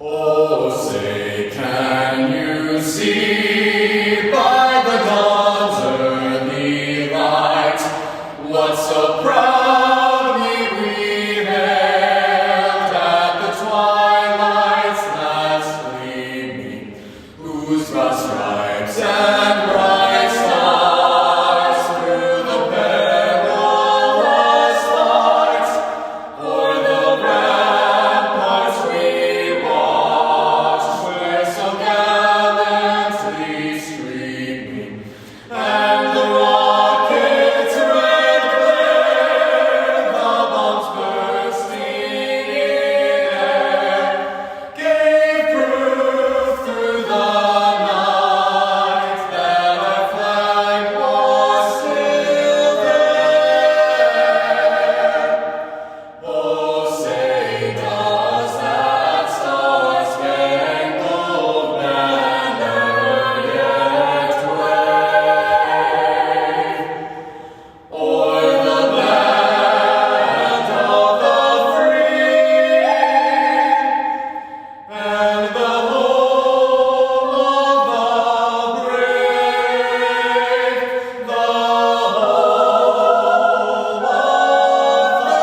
Oh, say, can you see by the dawn's early light what so proudly we hailed at the twilight's last gleaming, whose broad stripes and bright stars through the perilous fight o'er the ramparts we watched, were so gallantly streaming, and the rocket's red glare, the bombs bursting in air, gave proof through the night that our flag was still there. Oh, say, does that star-spangled banner yet wave o'er the land of the free and the home of the brave, the home of the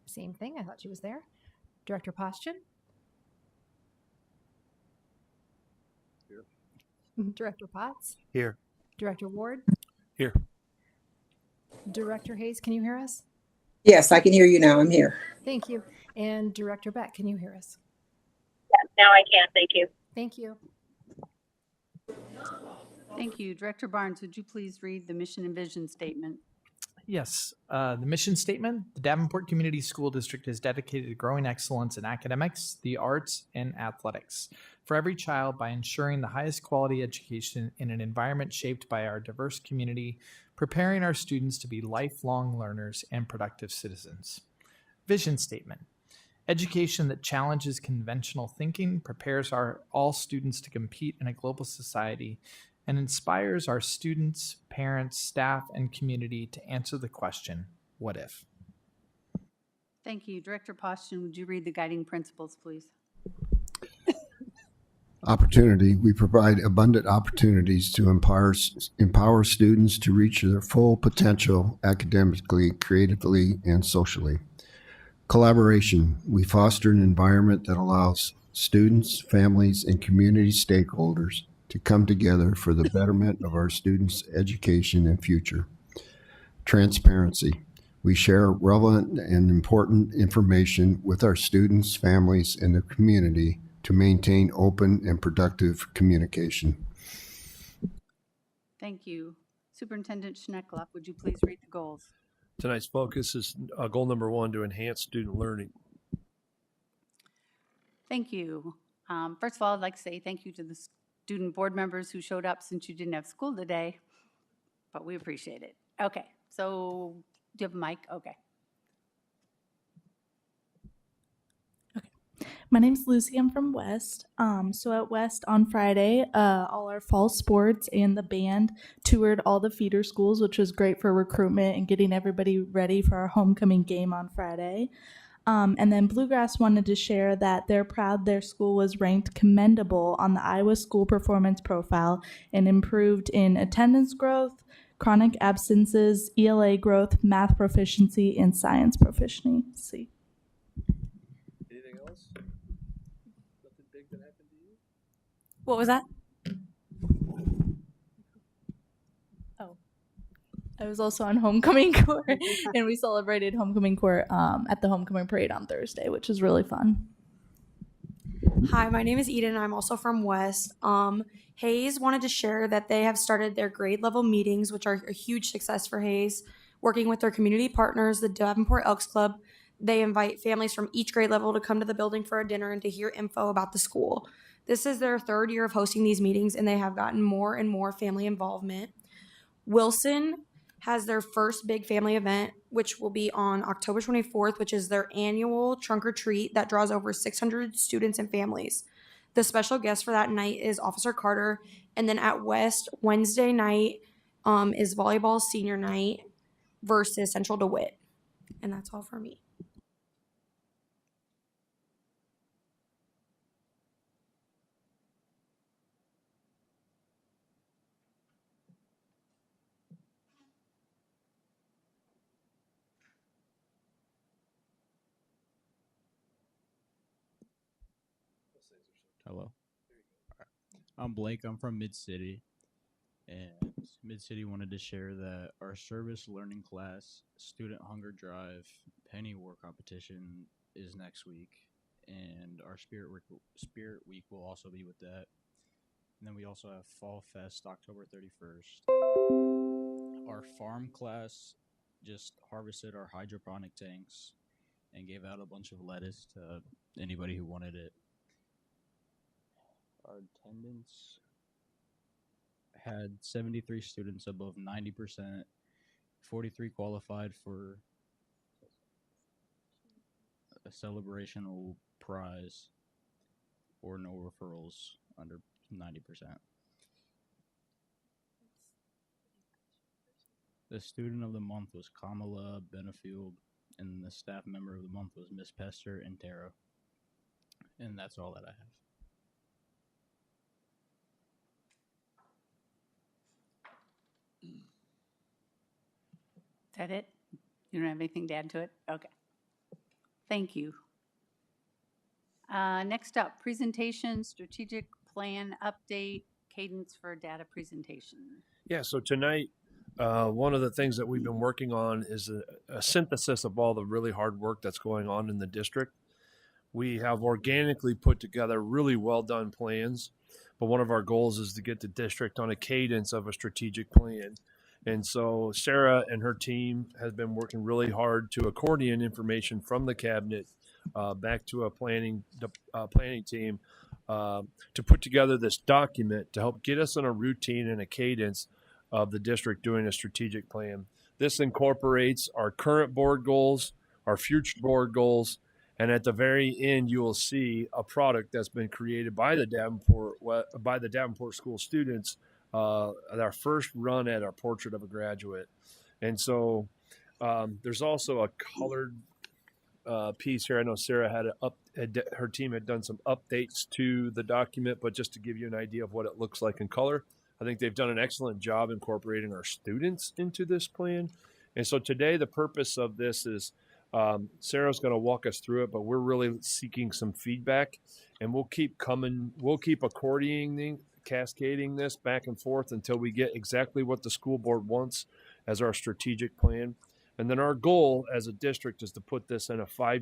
Same thing. I thought she was there. Director Poston? Here. Director Potts? Here. Director Ward? Here. Director Hayes, can you hear us? Yes, I can hear you now. I'm here. Thank you. And Director Beck, can you hear us? Now I can, thank you. Thank you. Thank you. Director Barnes, would you please read the mission and vision statement? Yes. The mission statement: the Davenport Community School District is dedicated to growing excellence in academics, the arts, and athletics for every child by ensuring the highest quality education in an environment shaped by our diverse community, preparing our students to be lifelong learners and productive citizens. Vision statement: education that challenges conventional thinking, prepares all students to compete in a global society, and inspires our students, parents, staff, and community to answer the question, what if? Thank you. Director Poston, would you read the guiding principles, please? Opportunity. We provide abundant opportunities to empower students to reach their full potential academically, creatively, and socially. Collaboration. We foster an environment that allows students, families, and community stakeholders to come together for the betterment of our students' education and future. Transparency. We share relevant and important information with our students, families, and the community to maintain open and productive communication. Thank you. Superintendent Schneckloff, would you please read the goals? Tonight's focus is goal number 1, to enhance student learning. Thank you. First of all, I'd like to say thank you to the student board members who showed up since you didn't have school today, but we appreciate it. Okay, so do you have a mic? Okay. My name's Lucy. I'm from West. So at West on Friday, all our fall sports and the band toured all the feeder schools, which was great for recruitment and getting everybody ready for our homecoming game on Friday. And then Bluegrass wanted to share that they're proud their school was ranked commendable on the Iowa School Performance Profile and improved in attendance growth, chronic absences, ELA growth, math proficiency, and science proficiency. Anything else? Nothing big that happened to you? What was that? Oh, I was also on homecoming court, and we celebrated homecoming court at the homecoming parade on Thursday, which was really fun. Hi, my name is Eden. I'm also from West. Hayes wanted to share that they have started their grade level meetings, which are a huge success for Hayes. Working with their community partners, the Davenport Elks Club, they invite families from each grade level to come to the building for a dinner and to hear info about the school. This is their third year of hosting these meetings, and they have gotten more and more family involvement. Wilson has their first big family event, which will be on October 24th, which is their annual trunk or treat that draws over 600 students and families. The special guest for that night is Officer Carter. And then at West, Wednesday night is volleyball senior night versus Central DeWitt. And that's all for me. Hello. I'm Blake. I'm from Mid City, and Mid City wanted to share that our service learning class, student hunger drive, penny war competition is next week, and our spirit week will also be with that. And then we also have Fall Fest October 31st. Our farm class just harvested our hydroponic tanks and gave out a bunch of lettuce to anybody who wanted it. Our attendance had 73 students above 90%, 43 qualified for a celebrational prize, or no referrals under 90%. The student of the month was Kamala Benefield, and the staff member of the month was Miss Pester and Tara. And that's all that I have. Is that it? You don't have anything to add to it? Okay. Thank you. Next up, presentation, strategic plan update, cadence for data presentation. Yeah, so tonight, one of the things that we've been working on is a synthesis of all the really hard work that's going on in the district. We have organically put together really well done plans, but one of our goals is to get the district on a cadence of a strategic plan. And so Sarah and her team has been working really hard to accordion information from the cabinet back to a planning team to put together this document to help get us on a routine and a cadence of the district doing a strategic plan. This incorporates our current board goals, our future board goals, and at the very end, you will see a product that's been created by the Davenport school students. Our first run at our portrait of a graduate, and so there's also a colored piece here. I know Sarah her team had done some updates to the document, but just to give you an idea of what it looks like in color, I think they've done an excellent job incorporating our students into this plan. And so today, the purpose of this is Sarah's going to walk us through it, but we're really seeking some feedback, and we'll keep cascading this back and forth until we get exactly what the school board wants as our strategic plan. And then our goal as a district is to put this in a 3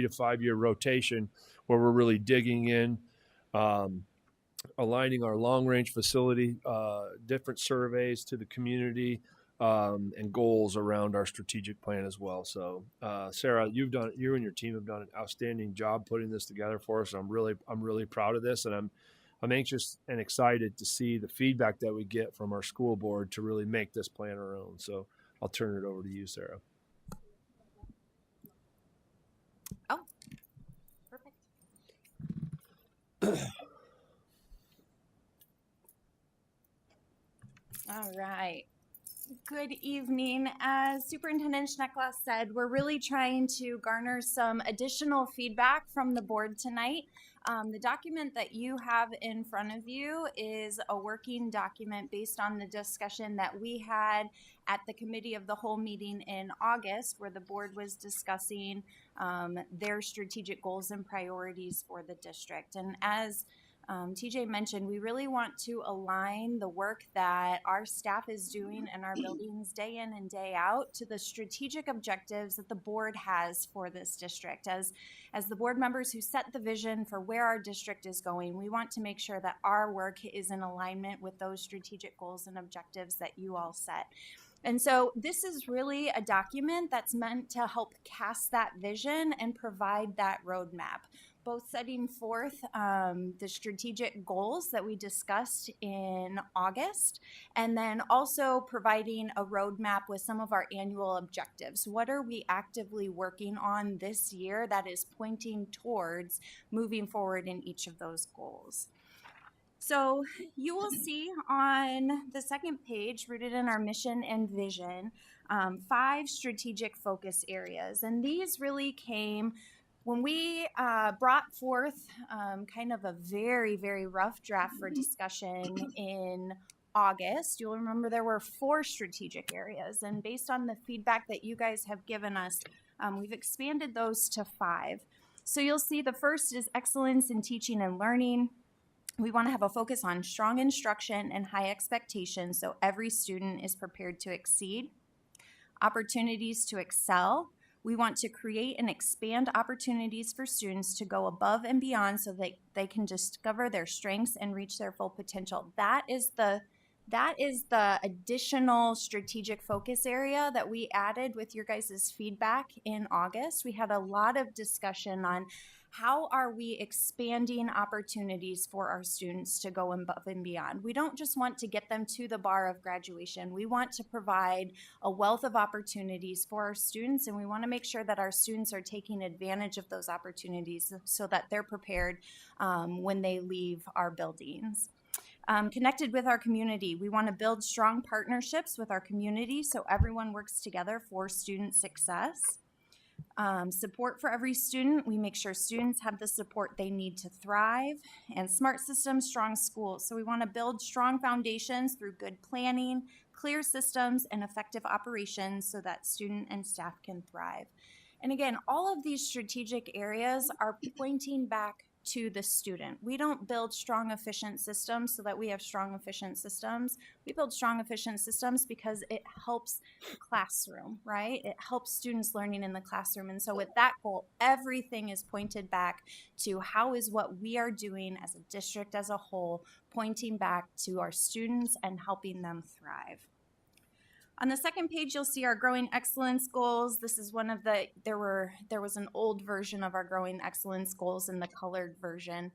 to 5 year rotation where we're really digging in, aligning our long range facility, different surveys to the community, and goals around our strategic plan as well. So, Sarah, you and your team have done an outstanding job putting this together for us. I'm really proud of this, and I'm anxious and excited to see the feedback that we get from our school board to really make this plan our own. So I'll turn it over to you, Sarah. Oh, perfect. All right. Good evening. As Superintendent Schnecklas said, we're really trying to garner some additional feedback from the board tonight. The document that you have in front of you is a working document based on the discussion that we had at the Committee of the Whole meeting in August, where the board was discussing their strategic goals and priorities for the district. And as TJ mentioned, we really want to align the work that our staff is doing in our buildings day in and day out to the strategic objectives that the board has for this district. As the board members who set the vision for where our district is going, we want to make sure that our work is in alignment with those strategic goals and objectives that you all set. And so this is really a document that's meant to help cast that vision and provide that roadmap, both setting forth the strategic goals that we discussed in August, and then also providing a roadmap with some of our annual objectives. What are we actively working on this year that is pointing towards moving forward in each of those goals? So you will see on the second page, rooted in our mission and vision, 5 strategic focus areas. And these really came when we brought forth kind of a very, very rough draft for discussion in August. You'll remember there were 4 strategic areas. And based on the feedback that you guys have given us, we've expanded those to 5. So you'll see the first is excellence in teaching and learning. We want to have a focus on strong instruction and high expectations so every student is prepared to exceed. Opportunities to excel. We want to create and expand opportunities for students to go above and beyond so that they can discover their strengths and reach their full potential. That is the additional strategic focus area that we added with your guys' feedback in August. We had a lot of discussion on how are we expanding opportunities for our students to go above and beyond. We don't just want to get them to the bar of graduation. We want to provide a wealth of opportunities for our students, and we want to make sure that our students are taking advantage of those opportunities so that they're prepared when they leave our buildings. Connected with our community. We want to build strong partnerships with our community so everyone works together for student success. Support for every student. We make sure students have the support they need to thrive. And smart systems, strong schools. So we want to build strong foundations through good planning, clear systems, and effective operations so that student and staff can thrive. And again, all of these strategic areas are pointing back to the student. We don't build strong, efficient systems so that we have strong, efficient systems. We build strong, efficient systems because it helps the classroom, right? It helps students learning in the classroom. And so with that goal, everything is pointed back to how is what we are doing as a district as a whole, pointing back to our students and helping them thrive. On the second page, you'll see our Growing Excellence goals. This is one of the, there was an old version of our Growing Excellence goals in the colored version.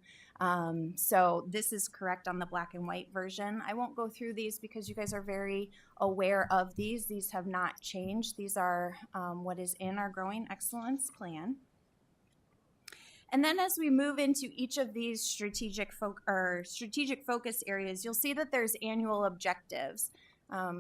So this is correct on the black and white version. I won't go through these because you guys are very aware of these. These have not changed. These are what is in our Growing Excellence plan. And then as we move into each of these strategic focus areas, you'll see that there's annual objectives.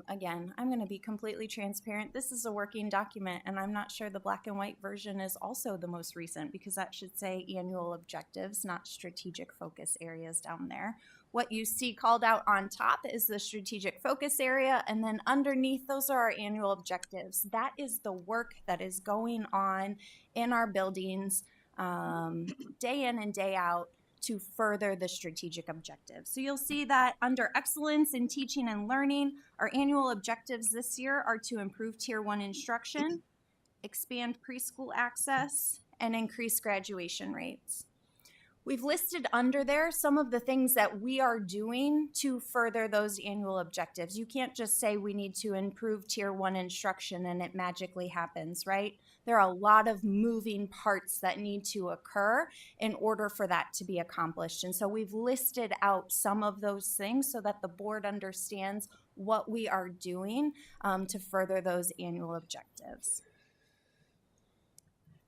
Again, I'm going to be completely transparent. This is a working document, and I'm not sure the black and white version is also the most recent because that should say annual objectives, not strategic focus areas down there. What you see called out on top is the strategic focus area, and then underneath those are our annual objectives. That is the work that is going on in our buildings day in and day out to further the strategic objectives. So you'll see that under excellence in teaching and learning, our annual objectives this year are to improve Tier 1 instruction, expand preschool access, and increase graduation rates. We've listed under there some of the things that we are doing to further those annual objectives. You can't just say we need to improve Tier 1 instruction and it magically happens, right? There are a lot of moving parts that need to occur in order for that to be accomplished. And so we've listed out some of those things so that the board understands what we are doing to further those annual objectives.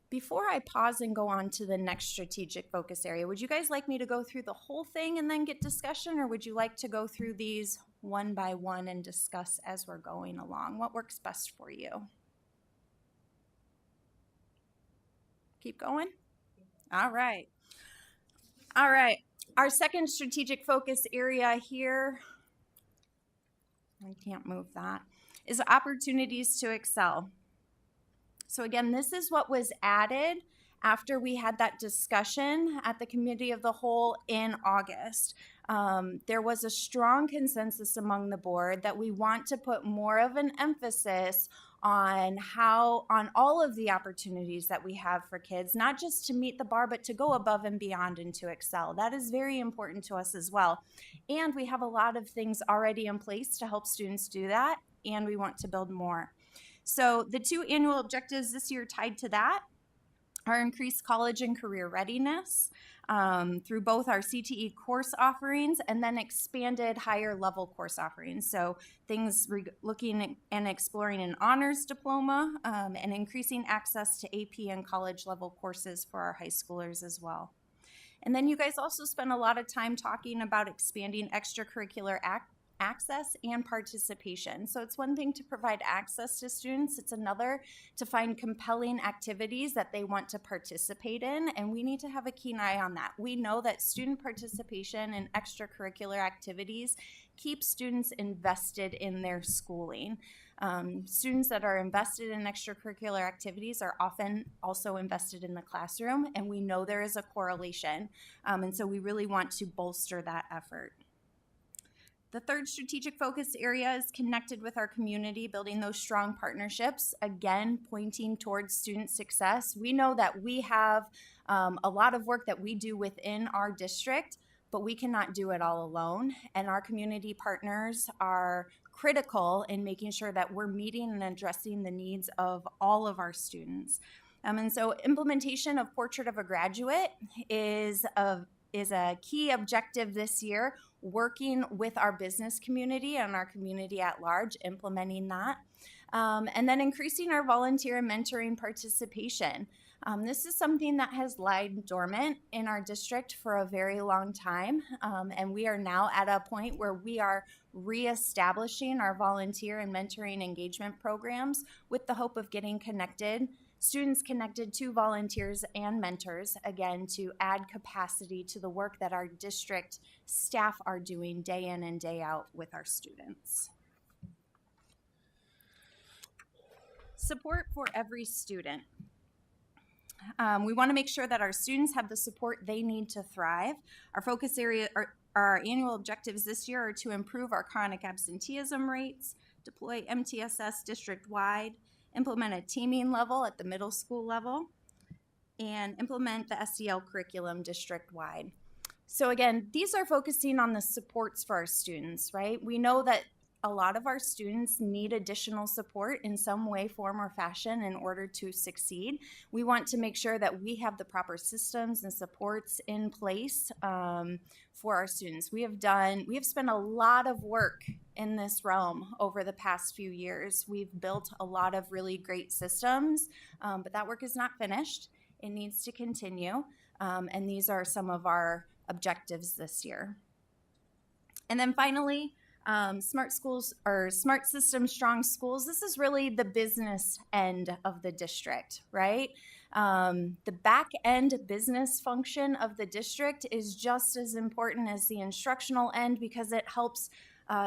Before I pause and go on to the next strategic focus area, would you guys like me to go through the whole thing and then get discussion, or would you like to go through these one by one and discuss as we're going along? What works best for you? Keep going? All right. All right. Our second strategic focus area here, I can't move that, is opportunities to excel. So again, this is what was added after we had that discussion at the Committee of the Whole in August, there was a strong consensus among the board that we want to put more of an emphasis on all of the opportunities that we have for kids, not just to meet the bar, but to go above and beyond and to excel. That is very important to us as well. And we have a lot of things already in place to help students do that, and we want to build more. So the 2 annual objectives this year tied to that are increased college and career readiness through both our CTE course offerings and then expanded higher level course offerings. So things looking and exploring an honors diploma and increasing access to AP and college level courses for our high schoolers as well. And then you guys also spend a lot of time talking about expanding extracurricular access and participation. So it's one thing to provide access to students, it's another to find compelling activities that they want to participate in, and we need to have a keen eye on that. We know that student participation in extracurricular activities keeps students invested in their schooling. Students that are invested in extracurricular activities are often also invested in the classroom, and we know there is a correlation, and so we really want to bolster that effort. The third strategic focus area is connected with our community, building those strong partnerships, again, pointing towards student success. We know that we have a lot of work that we do within our district, but we cannot do it all alone. And our community partners are critical in making sure that we're meeting and addressing the needs of all of our students. And so implementation of Portrait of a Graduate is a key objective this year, working with our business community and our community at large, implementing that. And then increasing our volunteer and mentoring participation. This is something that has lied dormant in our district for a very long time, and we are now at a point where we are reestablishing our volunteer and mentoring engagement programs with the hope of getting students connected to volunteers and mentors, again, to add capacity to the work that our district staff are doing day in and day out with our students. Support for every student. We want to make sure that our students have the support they need to thrive. Our focus area, our annual objectives this year are to improve our chronic absenteeism rates, deploy MTSS district-wide, implement a teaming level at the middle school level, and implement the SEL curriculum district-wide. So again, these are focusing on the supports for our students, right? We know that a lot of our students need additional support in some way, form, or fashion in order to succeed. We want to make sure that we have the proper systems and supports in place for our students. We have spent a lot of work in this realm over the past few years. We've built a lot of really great systems, but that work is not finished. It needs to continue, and these are some of our objectives this year. And then finally, smart schools or smart systems, strong schools. This is really the business end of the district, right? The back end business function of the district is just as important as the instructional end because it helps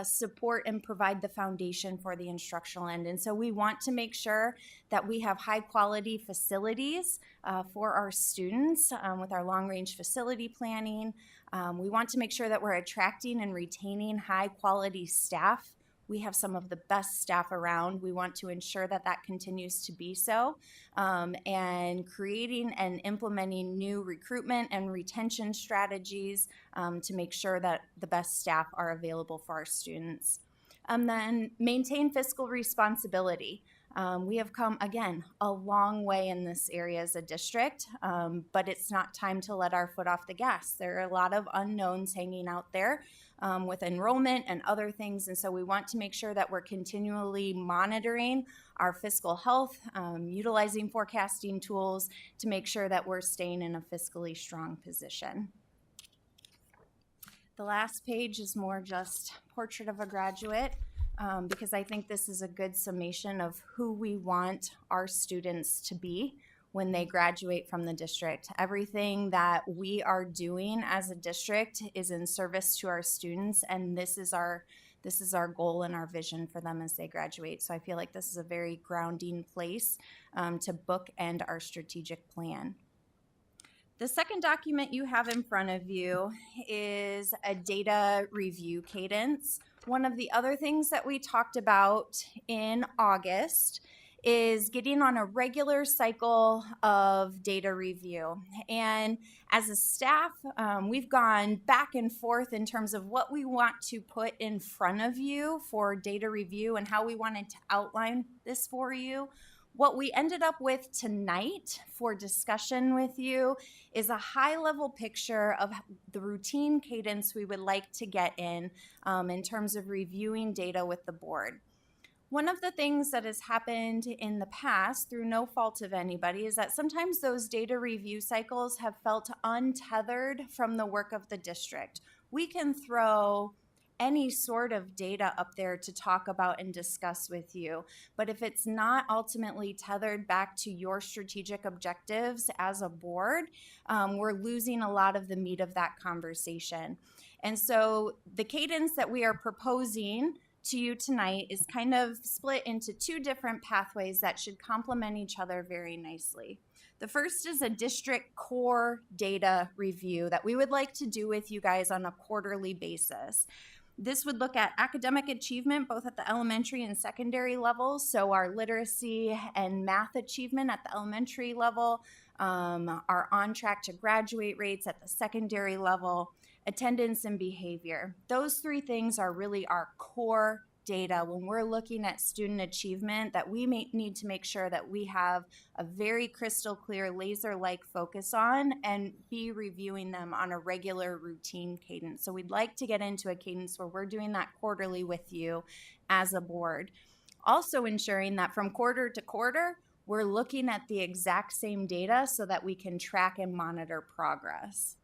support and provide the foundation for the instructional end. And so we want to make sure that we have high quality facilities for our students with our long range facility planning. We want to make sure that we're attracting and retaining high quality staff. We have some of the best staff around. We want to ensure that that continues to be so, and creating and implementing new recruitment and retention strategies to make sure that the best staff are available for our students. And then maintain fiscal responsibility. We have come, again, a long way in this area as a district, but it's not time to let our foot off the gas. There are a lot of unknowns hanging out there with enrollment and other things, and so we want to make sure that we're continually monitoring our fiscal health, utilizing forecasting tools to make sure that we're staying in a fiscally strong position. The last page is more just Portrait of a Graduate. Because I think this is a good summation of who we want our students to be when they graduate from the district. Everything that we are doing as a district is in service to our students, and this is our goal and our vision for them as they graduate. So I feel like this is a very grounding place to bookend our strategic plan. The second document you have in front of you is a data review cadence. One of the other things that we talked about in August is getting on a regular cycle of data review. And as a staff, we've gone back and forth in terms of what we want to put in front of you for data review and how we wanted to outline this for you. What we ended up with tonight for discussion with you is a high-level picture of the routine cadence we would like to get in terms of reviewing data with the board. One of the things that has happened in the past, through no fault of anybody, is that sometimes those data review cycles have felt untethered from the work of the district. We can throw any sort of data up there to talk about and discuss with you. But if it's not ultimately tethered back to your strategic objectives as a board, we're losing a lot of the meat of that conversation. And so the cadence that we are proposing to you tonight is kind of split into two different pathways that should complement each other very nicely. The first is a district core data review that we would like to do with you guys on a quarterly basis. This would look at academic achievement, both at the elementary and secondary levels. So our literacy and math achievement at the elementary level, our on track to graduate rates at the secondary level, attendance and behavior. Those three things are really our core data when we're looking at student achievement that we may need to make sure that we have a very crystal clear laser-like focus on and be reviewing them on a regular routine cadence. So we'd like to get into a cadence where we're doing that quarterly with you as a board. Also ensuring that from quarter to quarter, we're looking at the exact same data so that we can track and monitor progress.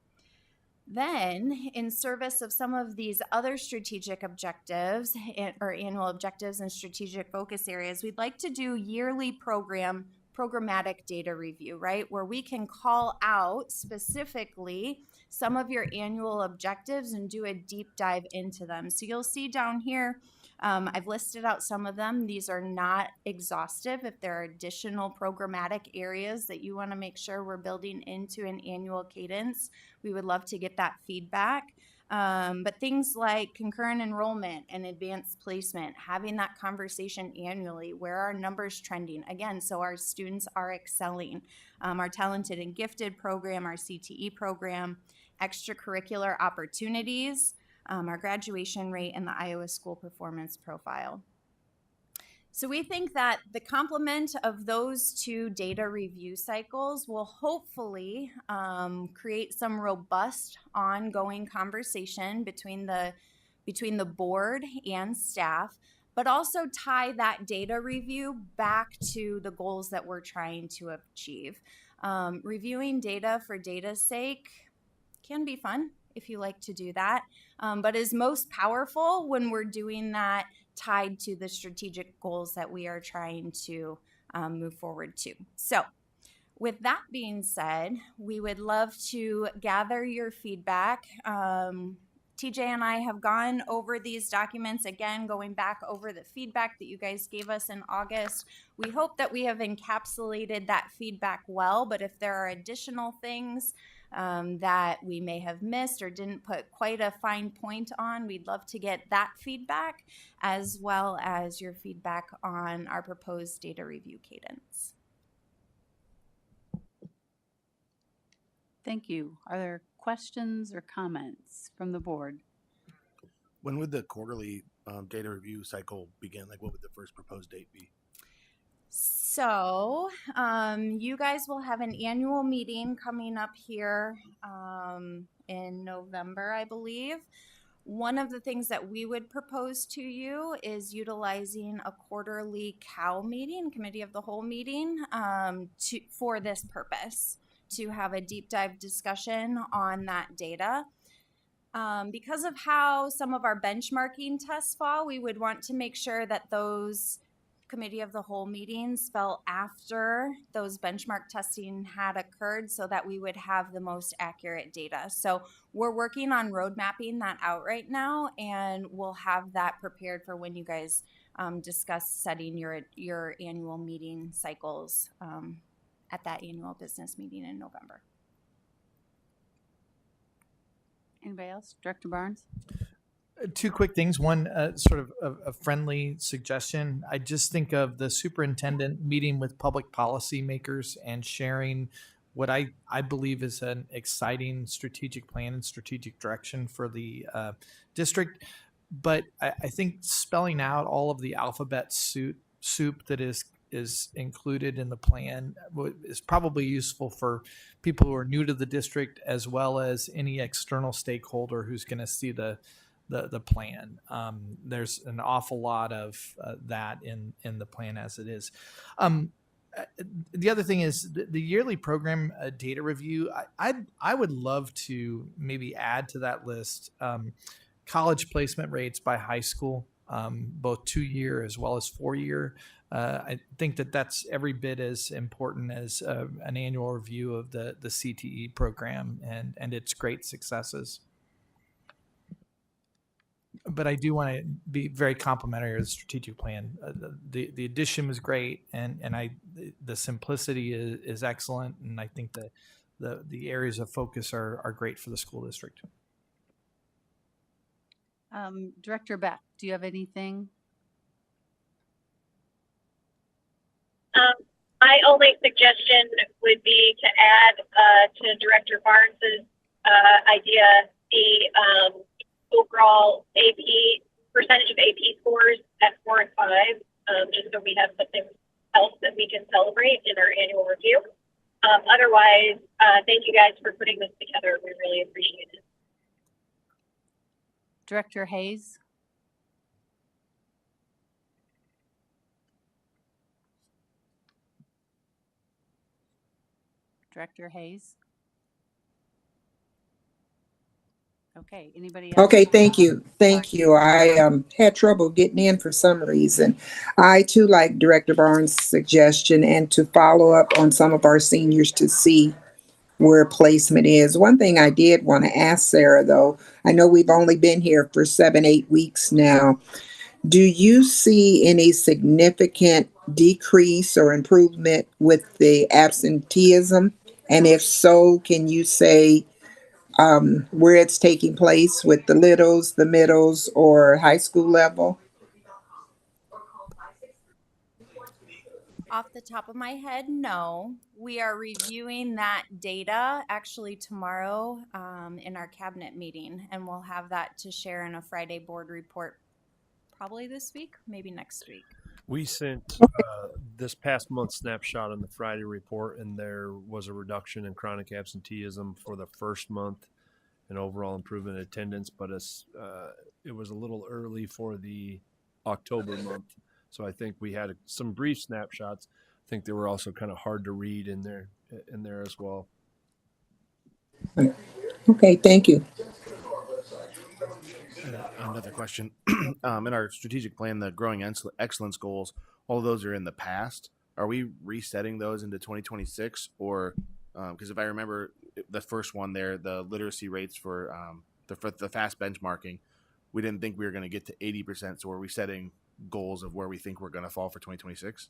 Then, in service of some of these other strategic objectives or annual objectives and strategic focus areas, we'd like to do yearly programmatic data review, right? Where we can call out specifically some of your annual objectives and do a deep dive into them. So you'll see down here, I've listed out some of them. These are not exhaustive. If there are additional programmatic areas that you want to make sure we're building into an annual cadence, we would love to get that feedback. But things like concurrent enrollment and advanced placement, having that conversation annually, where are numbers trending? Again, so our students are excelling. Our talented and gifted program, our CTE program, extracurricular opportunities, our graduation rate, and the Iowa School Performance Profile. So we think that the complement of those two data review cycles will hopefully create some robust ongoing conversation between the board and staff, but also tie that data review back to the goals that we're trying to achieve. Reviewing data for data's sake can be fun if you like to do that, but is most powerful when we're doing that tied to the strategic goals that we are trying to move forward to. So with that being said, we would love to gather your feedback. TJ and I have gone over these documents, again, going back over the feedback that you guys gave us in August. We hope that we have encapsulated that feedback well, but if there are additional things that we may have missed or didn't put quite a fine point on, we'd love to get that feedback, as well as your feedback on our proposed data review cadence. Thank you. Are there questions or comments from the board? When would the quarterly data review cycle begin? Like, what would the first proposed date be? So you guys will have an annual meeting coming up here in November, I believe. One of the things that we would propose to you is utilizing a quarterly COW meeting, Committee of the Whole meeting, for this purpose, to have a deep dive discussion on that data. Because of how some of our benchmarking tests fall, we would want to make sure that those Committee of the Whole meetings fell after those benchmark testing had occurred so that we would have the most accurate data. So we're working on road mapping that out right now, and we'll have that prepared for when you guys discuss setting your annual meeting cycles at that annual business meeting in November. Anybody else? Director Barnes? Two quick things. One, sort of a friendly suggestion. I just think of the superintendent meeting with public policy makers and sharing what I believe is an exciting strategic plan and strategic direction for the district. But I think spelling out all of the alphabet soup that is included in the plan is probably useful for people who are new to the district, as well as any external stakeholder who's going to see the plan. There's an awful lot of that in the plan as it is. The other thing is the yearly program data review. I would love to maybe add to that list college placement rates by high school, both 2-year as well as 4-year. I think that's every bit as important as an annual review of the CTE program and its great successes. But I do want to be very complimentary of the strategic plan. The addition was great, and the simplicity is excellent, and I think the areas of focus are great for the school district. Director Beck, do you have anything? My only suggestion would be to add to Director Barnes's idea the overall AP percentage of AP scores at 4 and 5, just so we have something else that we can celebrate in our annual review. Otherwise, thank you guys for putting this together. We really appreciate it. Director Hayes? Director Hayes? Okay, anybody else? Okay, thank you. Thank you. I had trouble getting in for some reason. I too like Director Barnes' suggestion and to follow up on some of our seniors to see where placement is. One thing I did want to ask Sarah, though, I know we've only been here for 7-8 weeks now. Do you see any significant decrease or improvement with the absenteeism? And if so, can you say where it's taking place with the littles, the middles, or high school level? Off the top of my head, no. We are reviewing that data actually tomorrow in our cabinet meeting, and we'll have that to share in a Friday board report probably this week, maybe next week. We sent this past month's snapshot on the Friday report, and there was a reduction in chronic absenteeism for the first month and overall improvement in attendance, but it was a little early for the October month. So I think we had some brief snapshots. I think they were also kind of hard to read in there as well. Okay, thank you. Another question. In our strategic plan, the growing excellence goals, all of those are in the past. Are we resetting those into 2026? Or because if I remember the first one there, the literacy rates for the fast benchmarking, we didn't think we were going to get to 80%. So are we setting goals of where we think we're going to fall for 2026?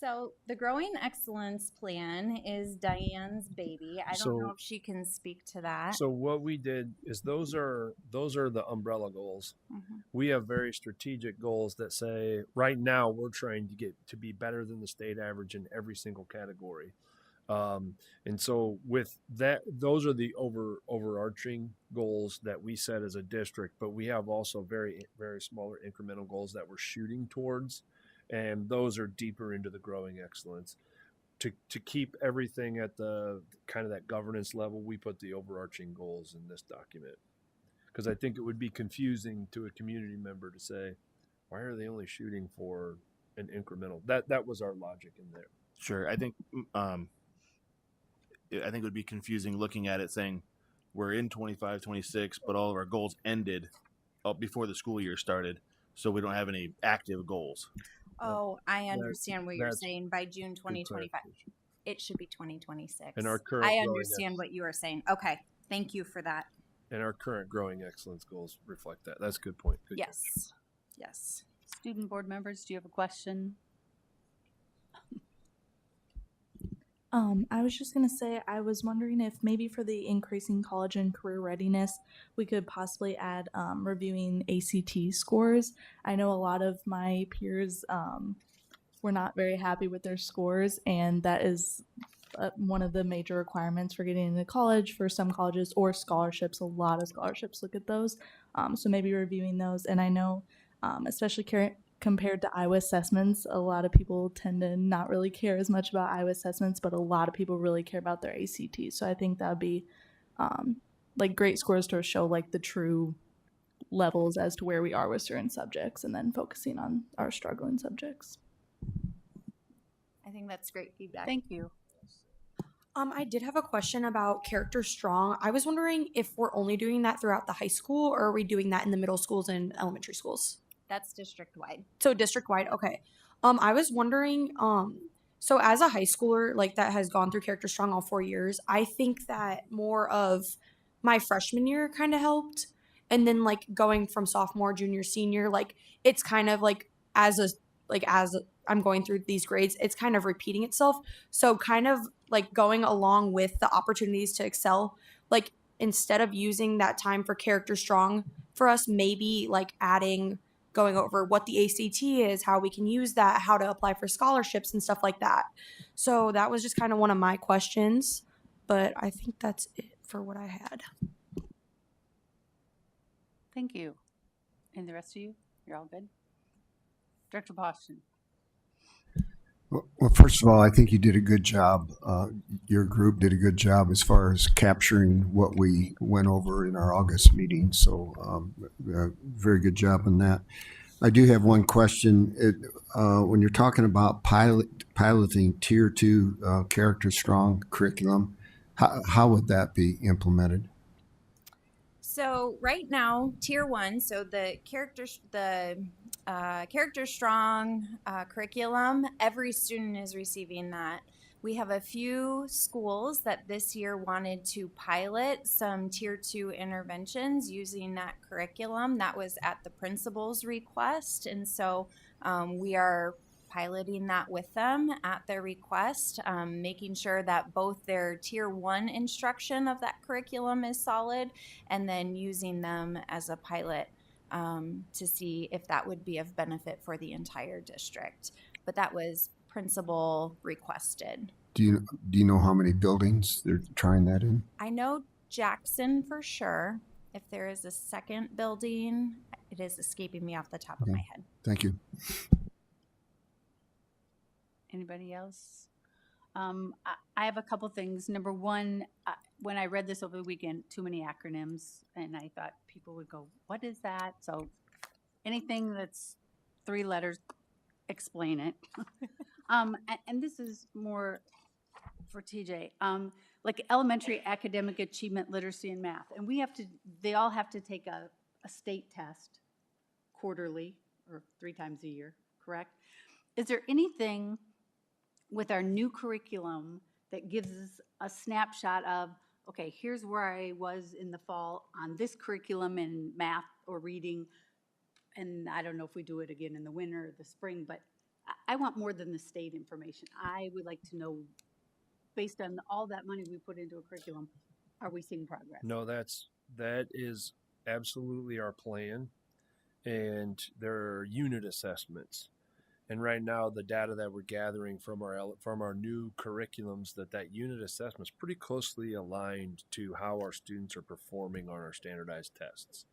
So the Growing Excellence Plan is Diane's baby. I don't know if she can speak to that. So what we did is those are the umbrella goals. Mm-hmm. We have very strategic goals that say right now we're trying to get to be better than the state average in every single category. And so with that, those are the overarching goals that we set as a district, but we have also very, very smaller incremental goals that we're shooting towards. And those are deeper into the growing excellence. To keep everything at the kind of that governance level, we put the overarching goals in this document. Because I think it would be confusing to a community member to say, why are they only shooting for an incremental? That was our logic in there. Sure. I think it would be confusing looking at it saying we're in 25, 26, but all of our goals ended before the school year started. So we don't have any active goals. Oh, I understand what you're saying. By June 2025, it should be 2026. And our current I understand what you are saying. Okay, thank you for that. And our current growing excellence goals reflect that. That's a good point. Good yes, question. Yes. Student board members, do you have a question? I was just gonna say, I was wondering if maybe for the increasing college and career readiness, we could possibly add reviewing ACT scores. I know a lot of my peers were not very happy with their scores, and that is one of the major requirements for getting into college for some colleges or scholarships. A lot of scholarships look at those. So maybe reviewing those. And I know, especially compared to Iowa assessments, a lot of people tend to not really care as much about Iowa assessments, but a lot of people really care about their ACT. So I think that would be like great scores to show like the true levels as to where we are with certain subjects, and then focusing on our struggling subjects. I think that's great feedback. Thank you. I did have a question about Character Strong. I was wondering if we're only doing that throughout the high school, or are we doing that in the middle schools and elementary schools? That's district wide. So district wide, okay. I was wondering, so as a high schooler, like that has gone through Character Strong all 4 years, I think that more of my freshman year kind of helped, and then like going from sophomore, junior, senior, like it's kind of like as I'm going through these grades, it's kind of repeating itself. So kind of like going along with the opportunities to excel, like instead of using that time for Character Strong for us, maybe like going over what the ACT is, how we can use that, how to apply for scholarships and stuff like that. So that was just kind of one of my questions, but I think that's it for what I had. Thank you. And the rest of you, you're all good? Director Boston. Well, first of all, I think you did a good job. Your group did a good job as far as capturing what we went over in our August meeting. So very good job on that. I do have one question. When you're talking about piloting Tier 2 Character Strong curriculum, how would that be implemented? So right now, Tier 1, so the Character Strong curriculum, every student is receiving that. We have a few schools that this year wanted to pilot some Tier 2 interventions using that curriculum. That was at the principal's request, and so we are piloting that with them at their request, making sure that both their Tier 1 instruction of that curriculum is solid, and then using them as a pilot to see if that would be of benefit for the entire district. But that was principal requested. Do you know how many buildings they're trying that in? I know Jackson for sure. If there is a second building, it is escaping me off the top of my head. Thank you. Anybody else? I have a couple things. Number one, when I read this over the weekend, too many acronyms, and I thought people would go, what is that? So anything that's 3 letters, explain it. And this is more for TJ, like elementary academic achievement, literacy, and math. And they all have to take a state test quarterly or 3 times a year, correct? Is there anything with our new curriculum that gives us a snapshot of, okay, here's where I was in the fall on this curriculum in math or reading, and I don't know if we do it again in the winter or the spring, but I want more than the state information. I would like to know, based on all that money we put into a curriculum, are we seeing progress? No, that is absolutely our plan, and there are unit assessments. And right now, the data that we're gathering from our new curriculums, that unit assessment is pretty closely aligned to how our students are performing on our standardized tests.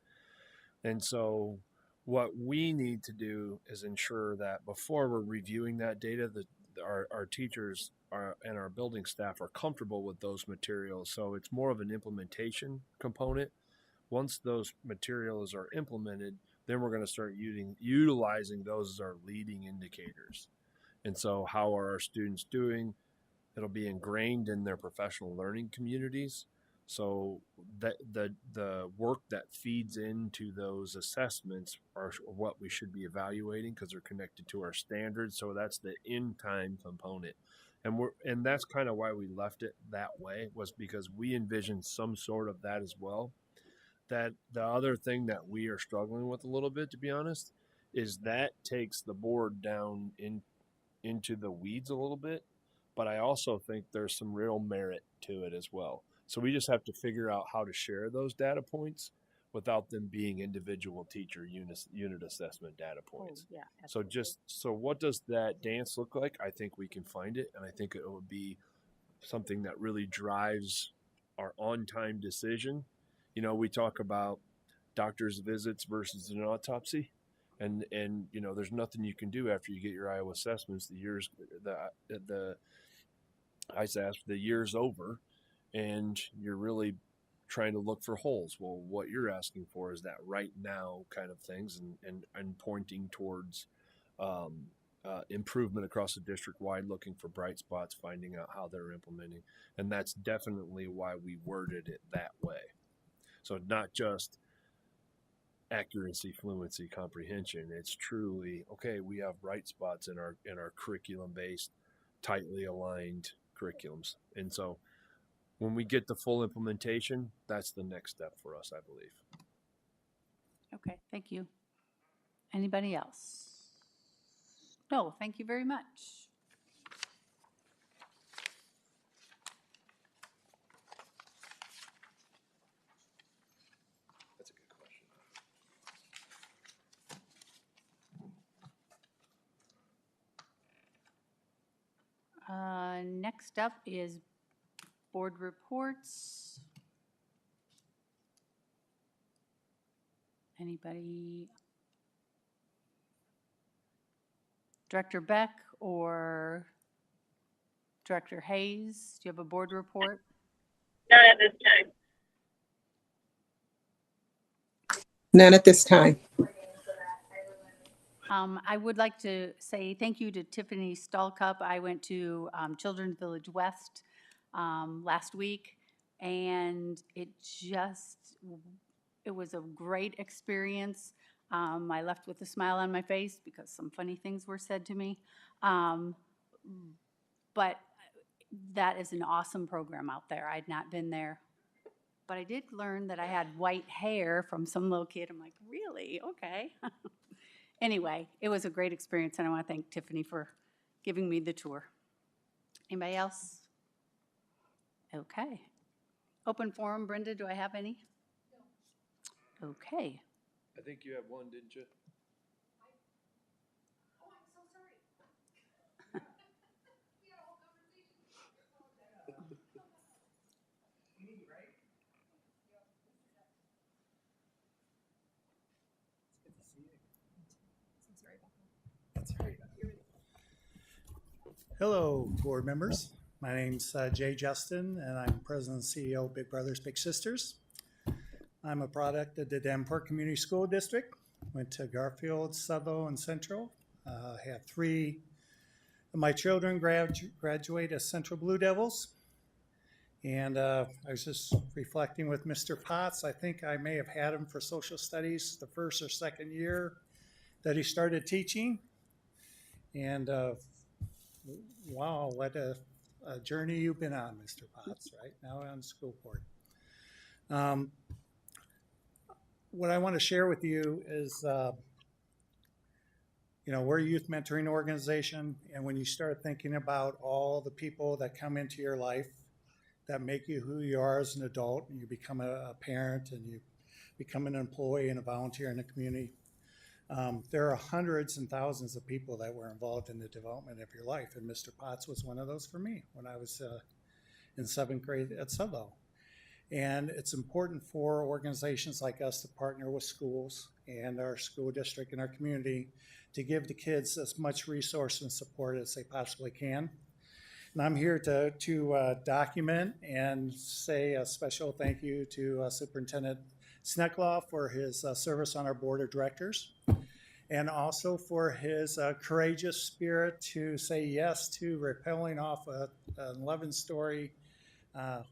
And so what we need to do is ensure that before we're reviewing that data, that our teachers and our building staff are comfortable with those materials. So it's more of an implementation component. Once those materials are implemented, then we're going to start utilizing those as our leading indicators. And so how are our students doing? It'll be ingrained in their professional learning communities. So that the work that feeds into those assessments are what we should be evaluating, because they're connected to our standards. So that's the in-time component. And that's kind of why we left it that way, was because we envisioned some sort of that as well. That the other thing that we are struggling with a little bit, to be honest, is that takes the board down into the weeds a little bit, but I also think there's some real merit to it as well. So we just have to figure out how to share those data points without them being individual teacher unit assessment data points. Yeah. So what does that dance look like? I think we can find it, and I think it would be something that really drives our on-time decision. You know, we talk about doctor's visits versus an autopsy, and you know, there's nothing you can do after you get your Iowa assessments. The ISASS, the year's over, and you're really trying to look for holes. Well, what you're asking for is that right now kind of things, and pointing towards improvement across the district wide, looking for bright spots, finding out how they're implementing. And that's definitely why we worded it that way. So not just accuracy, fluency, comprehension. It's truly, okay, we have bright spots in our curriculum based, tightly aligned curriculums. And so when we get the full implementation, that's the next step for us, I believe. Okay, thank you. Anybody else? No, thank you very much. That's a good question. Next up is board reports. Anybody? Director Beck or Director Hayes, do you have a board report? None at this time. None at this time. I would like to say thank you to Tiffany Stallcup. I went to Children's Village West last week, and it was a great experience. I left with a smile on my face because some funny things were said to me. But that is an awesome program out there. I'd not been there. But I did learn that I had white hair from some little kid. I'm like, really? Okay. Anyway, it was a great experience, and I want to thank Tiffany for giving me the tour. Anybody else? Okay. Open forum, Brenda, do I have any? No. Okay. I think you have one, didn't you? Oh, I'm so sorry. Hello, board members. My name's Jay Justin, and I'm President and CEO of Big Brothers Big Sisters. I'm a product of the Davenport Community School District. Went to Garfield, Sutherland, and Central. Have 3 of my children graduate as Central Blue Devils. And I was just reflecting with Mr. Potts. I think I may have had him for social studies the first or second year that he started teaching. And wow, what a journey you've been on, Mr. Potts, right now on the school board. What I want to share with you is, we're a youth mentoring organization, and when you start thinking about all the people that come into your life that make you who you are as an adult, and you become a parent, and you become an employee and a volunteer in the community, there are hundreds and thousands of people that were involved in the development of your life, and Mr. Potts was one of those for me when I was in 7th grade at Sudlow. And it's important for organizations like us to partner with schools and our school district and our community to give the kids as much resource and support as they possibly can. And I'm here to document and say a special thank you to Superintendent Sneckloff for his service on our board of directors, and also for his courageous spirit to say yes to rappelling off an 11-story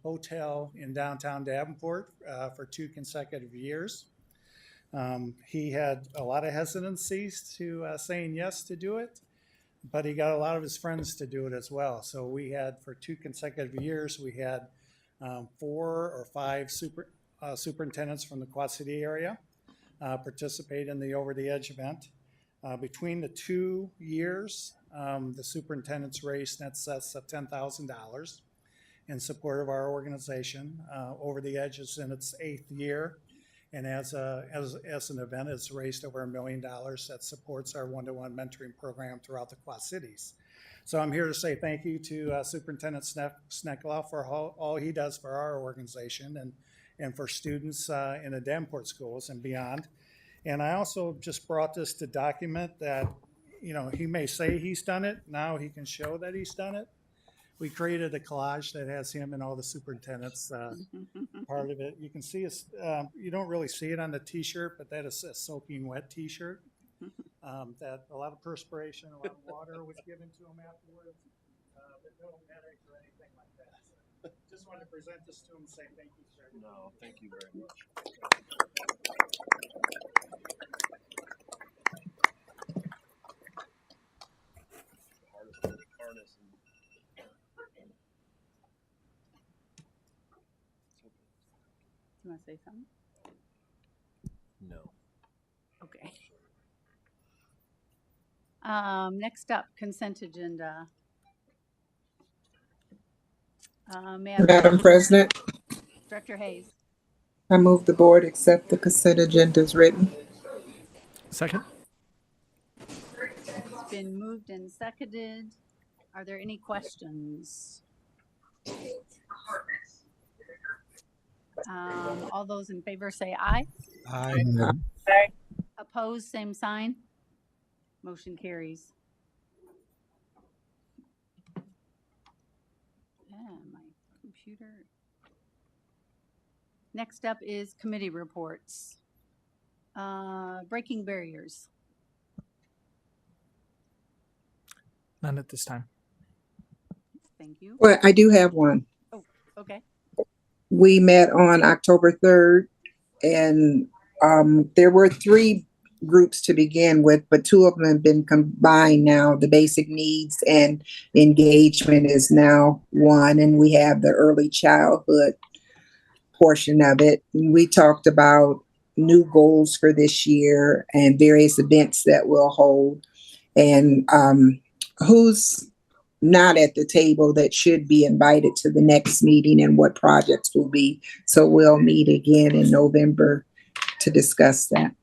hotel in downtown Davenport for 2 consecutive years. He had a lot of hesitancies to saying yes to do it, but he got a lot of his friends to do it as well. So we had, for 2 consecutive years, we had 4 or 5 superintendents from the Quad City area participate in the Over the Edge event. Between the 2 years, the superintendent's raised in excess of $10,000 in support of our organization. Over the Edge is in its 8th year, and as an event, it's raised over $1 million that supports our one-to-one mentoring program throughout the Quad Cities. So I'm here to say thank you to Superintendent Sneckloff for all he does for our organization and for students in the Davenport schools and beyond. And I also just brought this to document that, he may say he's done it. Now he can show that he's done it. We created a collage that has him and all the superintendents part of it. You can see us, you don't really see it on the t-shirt, but that is a soaking wet t-shirt. That a lot of perspiration, a lot of water was given to him afterwards. But no medics or anything like that. So just wanted to present this to him and say thank you, sir. No, thank you very much. You want to say something? No. Okay. Next up, consent agenda. May I have Madam President, Director Hayes? I move the board accept the consent agenda as written. Second. It's been moved and seconded. Are there any questions? All those in favor say aye. Aye. Opposed, same sign. Motion carries. My computer. Next up is committee reports. Breaking barriers. None at this time. Thank you. Well, I do have one. Oh, okay. We met on October 3rd, and there were 3 groups to begin with, but 2 of them have been combined now. The basic needs and engagement is now one, and we have the early childhood portion of it. We talked about new goals for this year and various events that we'll hold, and who's not at the table that should be invited to the next meeting and what projects will be. So we'll meet again in November to discuss that.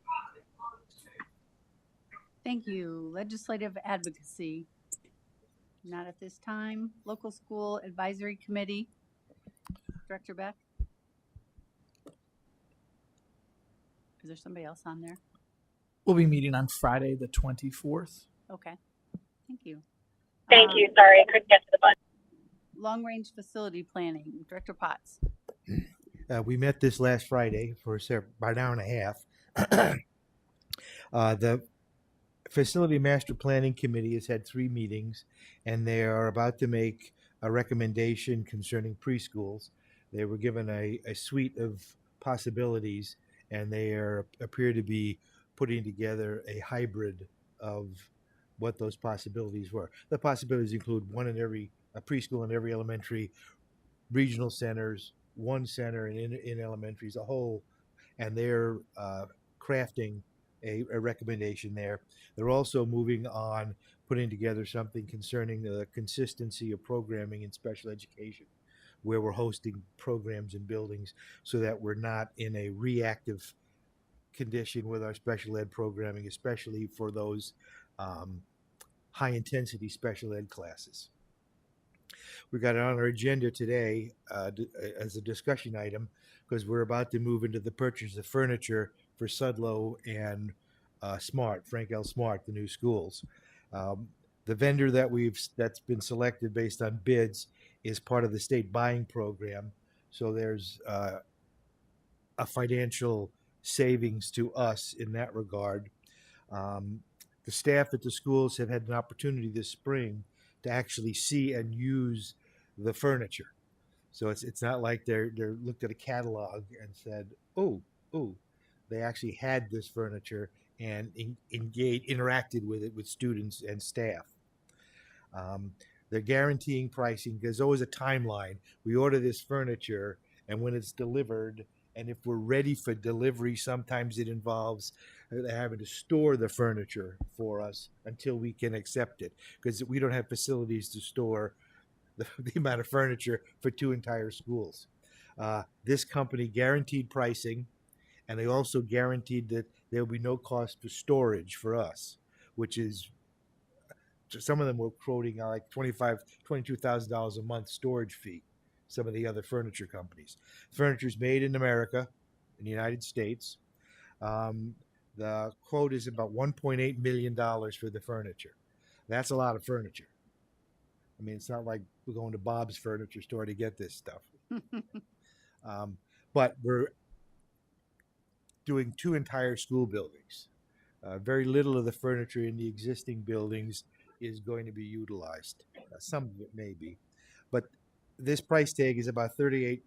Thank you. Legislative advocacy. Not at this time. Local School Advisory Committee. Director Beck? Is there somebody else on there? We'll be meeting on Friday, the 24th. Okay. Thank you. Thank you. Sorry, I couldn't get to the button. Long Range Facility Planning. Director Potts. We met this last Friday for about an hour and a half. The Facility Master Planning Committee has had 3 meetings, and they are about to make a recommendation concerning preschools. They were given a suite of possibilities, and they appear to be putting together a hybrid of what those possibilities were. The possibilities include a preschool in every elementary, regional centers, 1 center in elementaries, a whole, and they're crafting a recommendation there. They're also moving on, putting together something concerning the consistency of programming in special education, where we're hosting programs in buildings so that we're not in a reactive condition with our special ed programming, especially for those high intensity special ed classes. We got it on our agenda today as a discussion item because we're about to move into the purchase of furniture for Sudlow and Frank L. Smart, the new schools. The vendor that's been selected based on bids is part of the state buying program, so there's a financial savings to us in that regard. The staff at the schools have had an opportunity this spring to actually see and use the furniture. So it's not like they're looked at a catalog and said, oh, they actually had this furniture and interacted with it with students and staff. They're guaranteeing pricing. There's always a timeline. We order this furniture, and when it's delivered, And if we're ready for delivery, sometimes it involves having to store the furniture for us until we can accept it, because we don't have facilities to store the amount of furniture for 2 entire schools. This company guaranteed pricing, and they also guaranteed that there will be no cost for storage for us, which is, some of them were quoting like $22,000 a month storage fee. Some of the other furniture companies. Furniture is made in America, in the United States. The quote is about $1.8 million for the furniture. That's a lot of furniture. I mean, it's not like we're going to Bob's furniture store to get this stuff. But we're doing 2 entire school buildings. Very little of the furniture in the existing buildings is going to be utilized. Some of it may be, but this price tag is about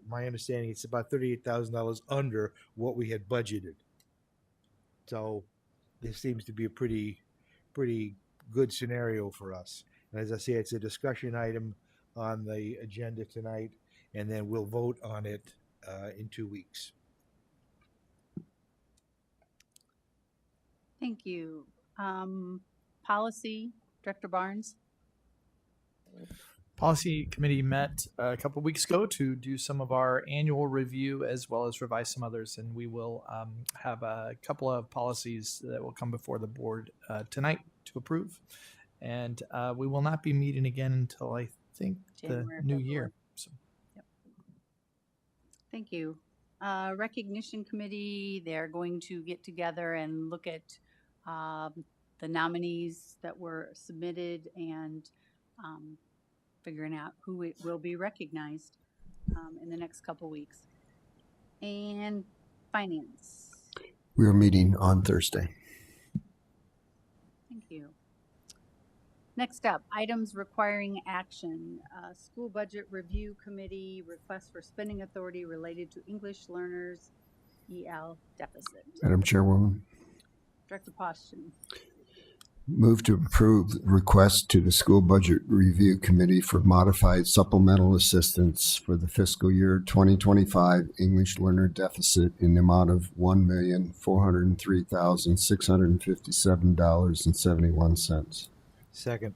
my understanding, it's about $38,000 under what we had budgeted. So this seems to be a pretty good scenario for us. And as I say, it's a discussion item on the agenda tonight, and then we'll vote on it in 2 weeks. Thank you. Policy, Director Barnes. Policy Committee met a couple of weeks ago to do some of our annual review as well as revise some others, and we will have a couple of policies that will come before the board tonight to approve. And we will not be meeting again until I think January, the new February. year. So. Yep. Thank you. Recognition Committee, they're going to get together and look at the nominees that were submitted and figuring out who will be recognized in the next couple weeks. And Finance. We are meeting on Thursday. Thank you. Next up, items requiring action. School Budget Review Committee request for spending authority related to English learners EL deficit. Madam Chairwoman, Director Poston. move to approve the request to the School Budget Review Committee for modified supplemental assistance for the fiscal year 2025 English learner deficit in the amount of $1,403,657.71. Second.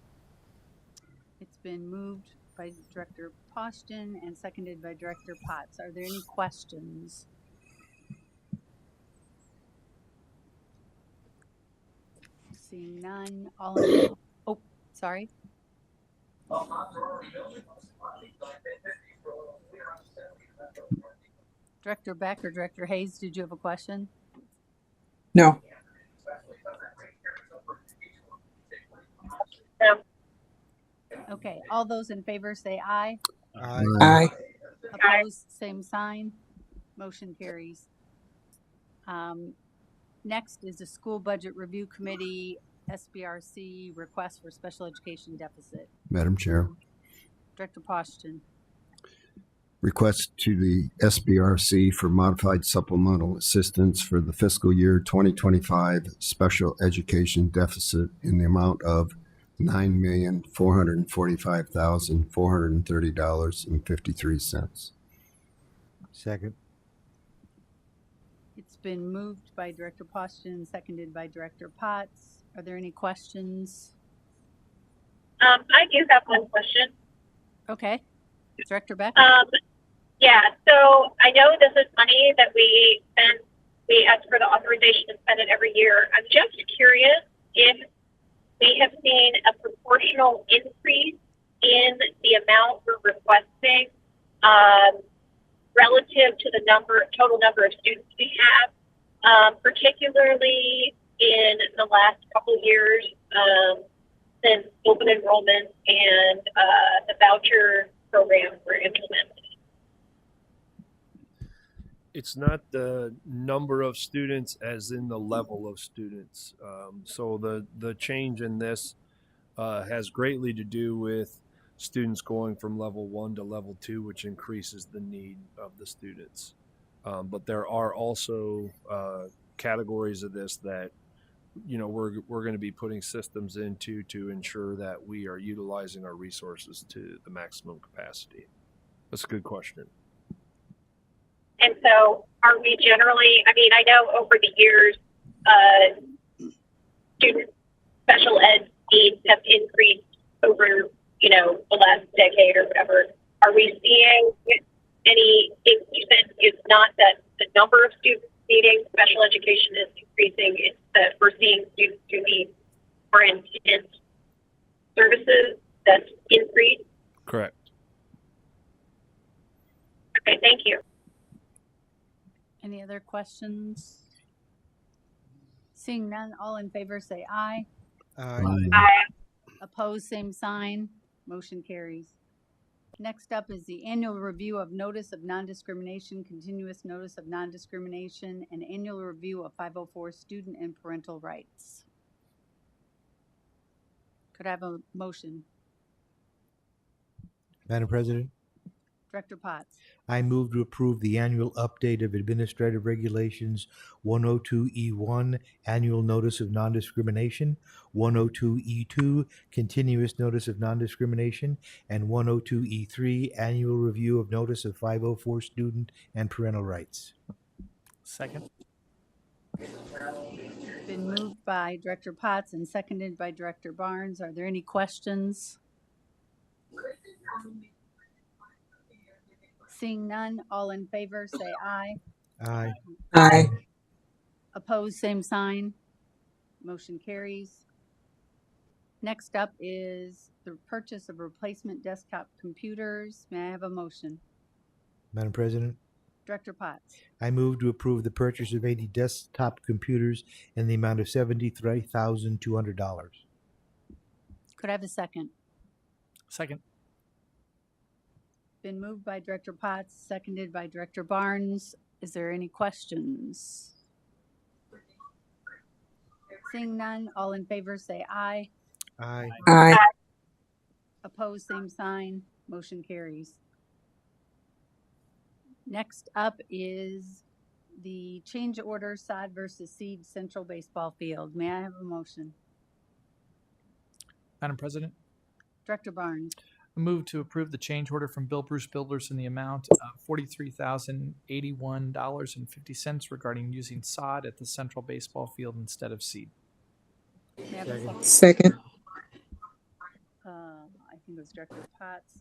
It's been moved by Director Poston and seconded by Director Potts. Are there any questions? Seeing none, all in, oh, sorry. Director Beck or Director Hayes, did you have a question? No. Okay, all those in favor say aye. Aye. Aye. Opposed, same sign. Motion carries. Next is the School Budget Review Committee, SBRC, request for special education deficit. Madam Chair, Director Poston. request to the SBRC for modified supplemental assistance for the fiscal year 2025 special education deficit in the amount of $9,445,430.53. Second. It's been moved by Director Poston and seconded by Director Potts. Are there any questions? I do have one question. Okay. Director Beck? Yeah, so I know this is money that we spend, we ask for the authorization to spend it every year. I'm just curious if we have seen a proportional increase in the amount we're requesting relative to the total number of students we have, particularly in the last couple of years since open enrollment and the voucher programs were implemented. It's not the number of students as in the level of students. So the change in this has greatly to do with students going from level 1 to level 2, which increases the need of the students. But there are also categories of this that, you know, we're going to be putting systems into to ensure that we are utilizing our resources to the maximum capacity. That's a good question. And so are we generally, I mean, I know over the years, student special ed needs have increased over, you know, the last decade or whatever. Are we seeing any, you said it's not that the number of students needing special education is increasing, it's that we're seeing students who need more intense services that's increased? Correct. Okay, thank you. Any other questions? Seeing none, all in favor say aye. Aye. Opposed, same sign. Motion carries. Next up is the annual review of notice of non-discrimination, continuous notice of non-discrimination, and annual review of 504 student and parental rights. Could I have a motion? Madam President, Director Potts. I move to approve the annual update of Administrative Regulations 102E1, Annual Notice of Non-Discrimination, 102E2, Continuous Notice of Non-Discrimination, and 102E3, Annual Review of Notice of 504 Student and Parental Rights. Second. Been moved by Director Potts and seconded by Director Barnes. Are there any questions? Seeing none, all in favor say aye. Aye. Aye. Opposed, same sign. Motion carries. Next up is the purchase of replacement desktop computers. May I have a motion? Madam President, Director Potts. I move to approve the purchase of 80 desktop computers in the amount of $73,200. Could I have a second? Second. Been moved by Director Potts, seconded by Director Barnes. Is there any questions? Seeing none, all in favor say aye. Aye. Aye. Opposed, same sign. Motion carries. Next up is the change order sod versus seed central baseball field. May I have a motion? Madam President, Director Barnes. I move to approve the change order from Bill Bruce Builders in the amount of $43,081.50 regarding using sod at the central baseball field instead of seed. May I have a second? Second. I think it was Director Potts.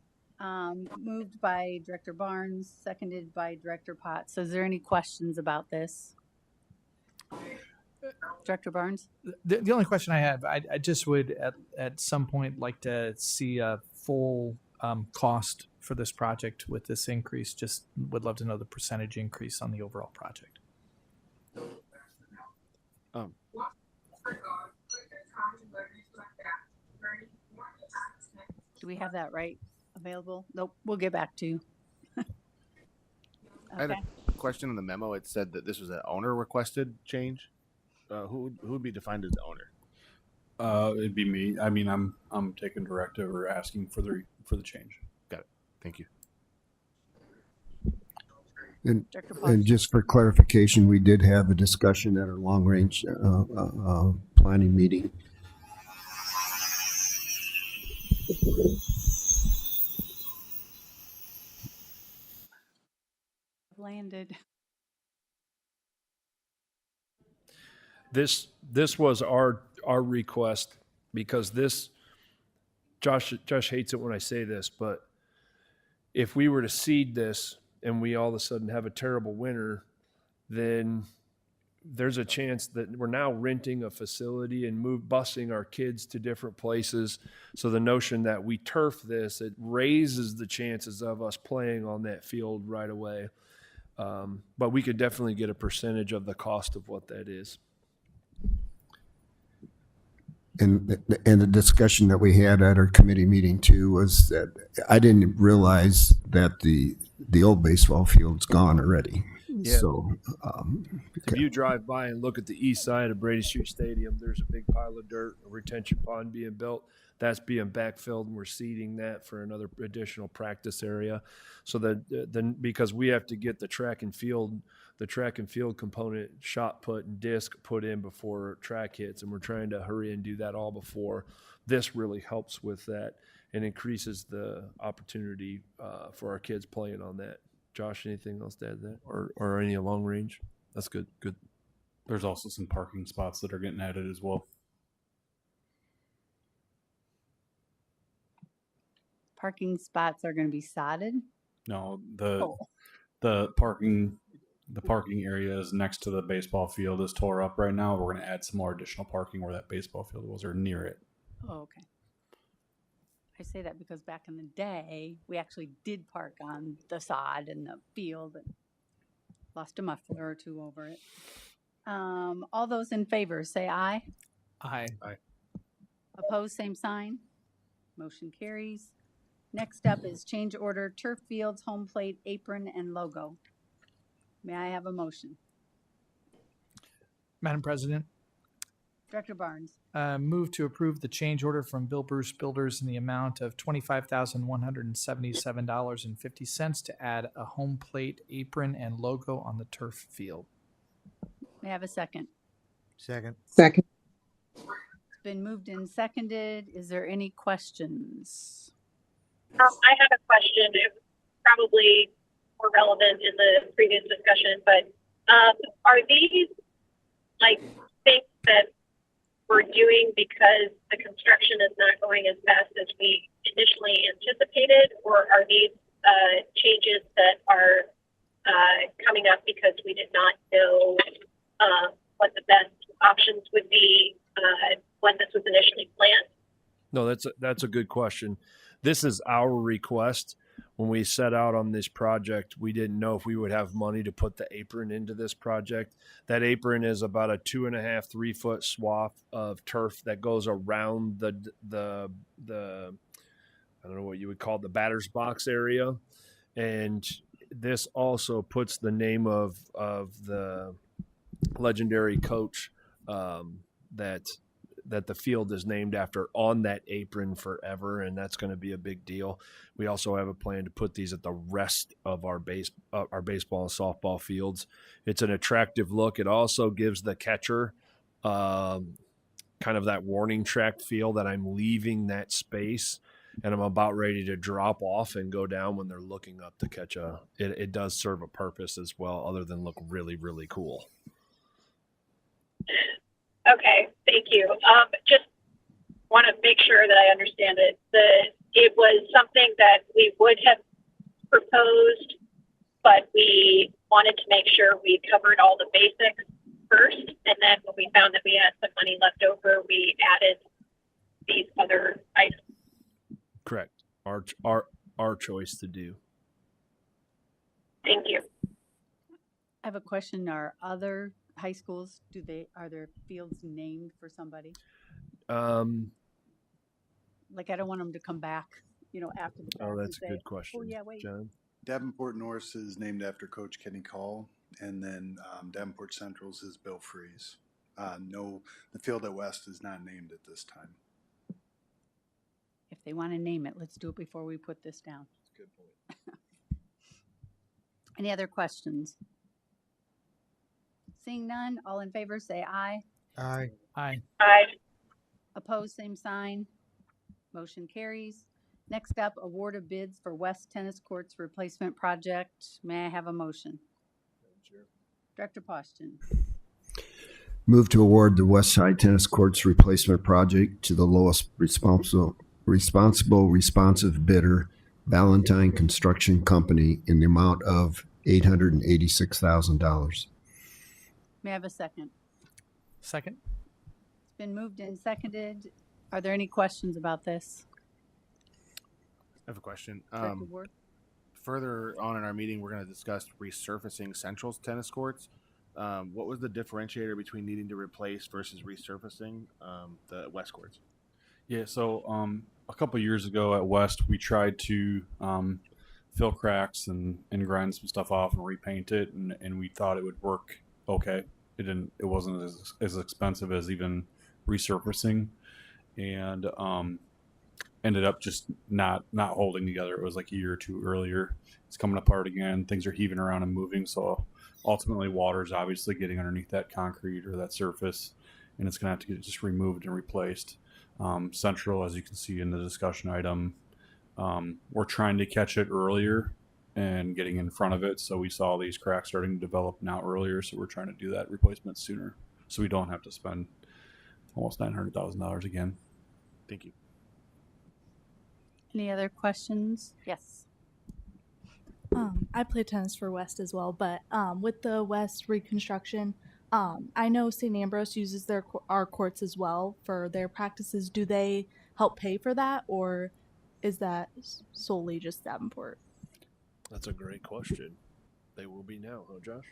Moved by Director Barnes, seconded by Director Potts. So is there any questions about this? Director Barnes? The only question I have, I just would at some point like to see a full cost for this project with this increase. Just would love to know the percentage increase on the overall project. Do we have that right available? Nope, we'll get back to you. I had a question in the memo. It said that this was an owner requested change. Who would be defined as the owner? It'd be me. I mean, I'm taking directive or asking for the change. Got it. Thank you. And just for clarification, we did have a discussion at our long-range planning meeting. Landed. This was our request because this Josh hates it when I say this, but if we were to seed this and we all of a sudden have a terrible winter, then there's a chance that we're now renting a facility and busing our kids to different places. So the notion that we turf this, it raises the chances of us playing on that field right away. But we could definitely get a percentage of the cost of what that is. And the discussion that we had at our committee meeting too was that I didn't realize that the old baseball field's gone already. Yeah. So if you drive by and look at the east side of Brady Street Stadium, there's a big pile of dirt, a retention pond being built. That's being backfilled, and we're seeding that for another additional practice area. So that then because we have to get the track and field component shot put and disc put in before track hits, and we're trying to hurry and do that all before. This really helps with that and increases the opportunity for our kids playing on that Josh, anything else to add there, or any long range? That's good. Good. There's also some parking spots that are getting added as well. Parking spots are going to be sodded. No, Oh. the parking area is next to the baseball field is tore up right now. We're going to add some more additional parking where that baseball field was or near it. Oh, okay. I say that because back in the day, we actually did park on the sod in the field and lost a muffler or two over it. All those in favor say aye. Aye. Aye. Opposed, same sign. Motion carries. Next up is change order turf fields, home plate, apron, and logo. May I have a motion? Madam President, Director Barnes. move to approve the change order from Bill Bruce Builders in the amount of $25,177.50 to add a home plate, apron, and logo on the turf field. May I have a second? Second. Second. It's been moved and seconded. Is there any questions? I have a question. It was probably more relevant in the previous discussion, but are these like things that we're doing because the construction is not going as fast as we initially anticipated, or are these changes that are coming up because we did not know what the best options would be when this was initially planned? No, that's a good question. This is our request. When we set out on this project, we didn't know if we would have money to put the apron into this project. That apron is about a 2.5, 3 foot swath of turf that goes around the I don't know what you would call the batter's box area. And this also puts the name of the legendary coach that the field is named after on that apron forever, and that's going to be a big deal. We also have a plan to put these at the rest of our baseball and softball fields. It's an attractive look. It also gives the catcher kind of that warning track feel that I'm leaving that space and I'm about ready to drop off and go down when they're looking up to catch it does serve a purpose as well, other than look really, really cool. Okay, thank you. Just want to make sure that I understand it. It was something that we would have proposed, but we wanted to make sure we covered all the basics first, and then when we found that we had some money left over, we added these other items. Correct. Our choice to do. Thank you. I have a question. Are other high schools, are there fields named for somebody? Like, I don't want them to come back, after the fact. Oh, that's and a say, good question. Oh, yeah, wait. John? Davenport North is named after Coach Kenny Call, and then Davenport Central's is Bill Freeze. No, the field at West is not named at this time. If they want to name it, let's do it before we put this down. Good point. Any other questions? Seeing none, all in favor say aye. Aye. Aye. Aye. Opposed, same sign. Motion carries. Next up, award of bids for West Tennis Courts Replacement Project. May I have a motion? Director Poston. Move to award the West Side Tennis Courts Replacement Project to the lowest responsive bidder, Valentine Construction Company, in the amount of $886,000. May I have a second? Second. It's been moved and seconded. Are there any questions about this? I have a question. Director Ward? Further on in our meeting, we're going to discuss resurfacing Central's tennis courts. What was the differentiator between needing to replace versus resurfacing the West courts? Yeah, so a couple years ago at West, we tried to fill cracks and grind some stuff off and repaint it, and we thought it would work okay. It wasn't as expensive as even resurfacing, and ended up just not holding together. It was like a year or two earlier. It's coming apart again. Things are heaving around and moving. So ultimately, water is obviously getting underneath that concrete or that surface, and it's going to have to get just removed and replaced. Central, as you can see in the discussion item, we're trying to catch it earlier and getting in front of it. So we saw these cracks starting to develop now earlier. So we're trying to do that replacement sooner, so we don't have to spend almost $900,000 again. Thank you. Any other questions? Yes. I play tennis for West as well, but with the West reconstruction, I know St. Ambrose uses our courts as well for their practices. Do they help pay for that, or is that solely just Davenport? That's a great question. They will be now, huh, Josh?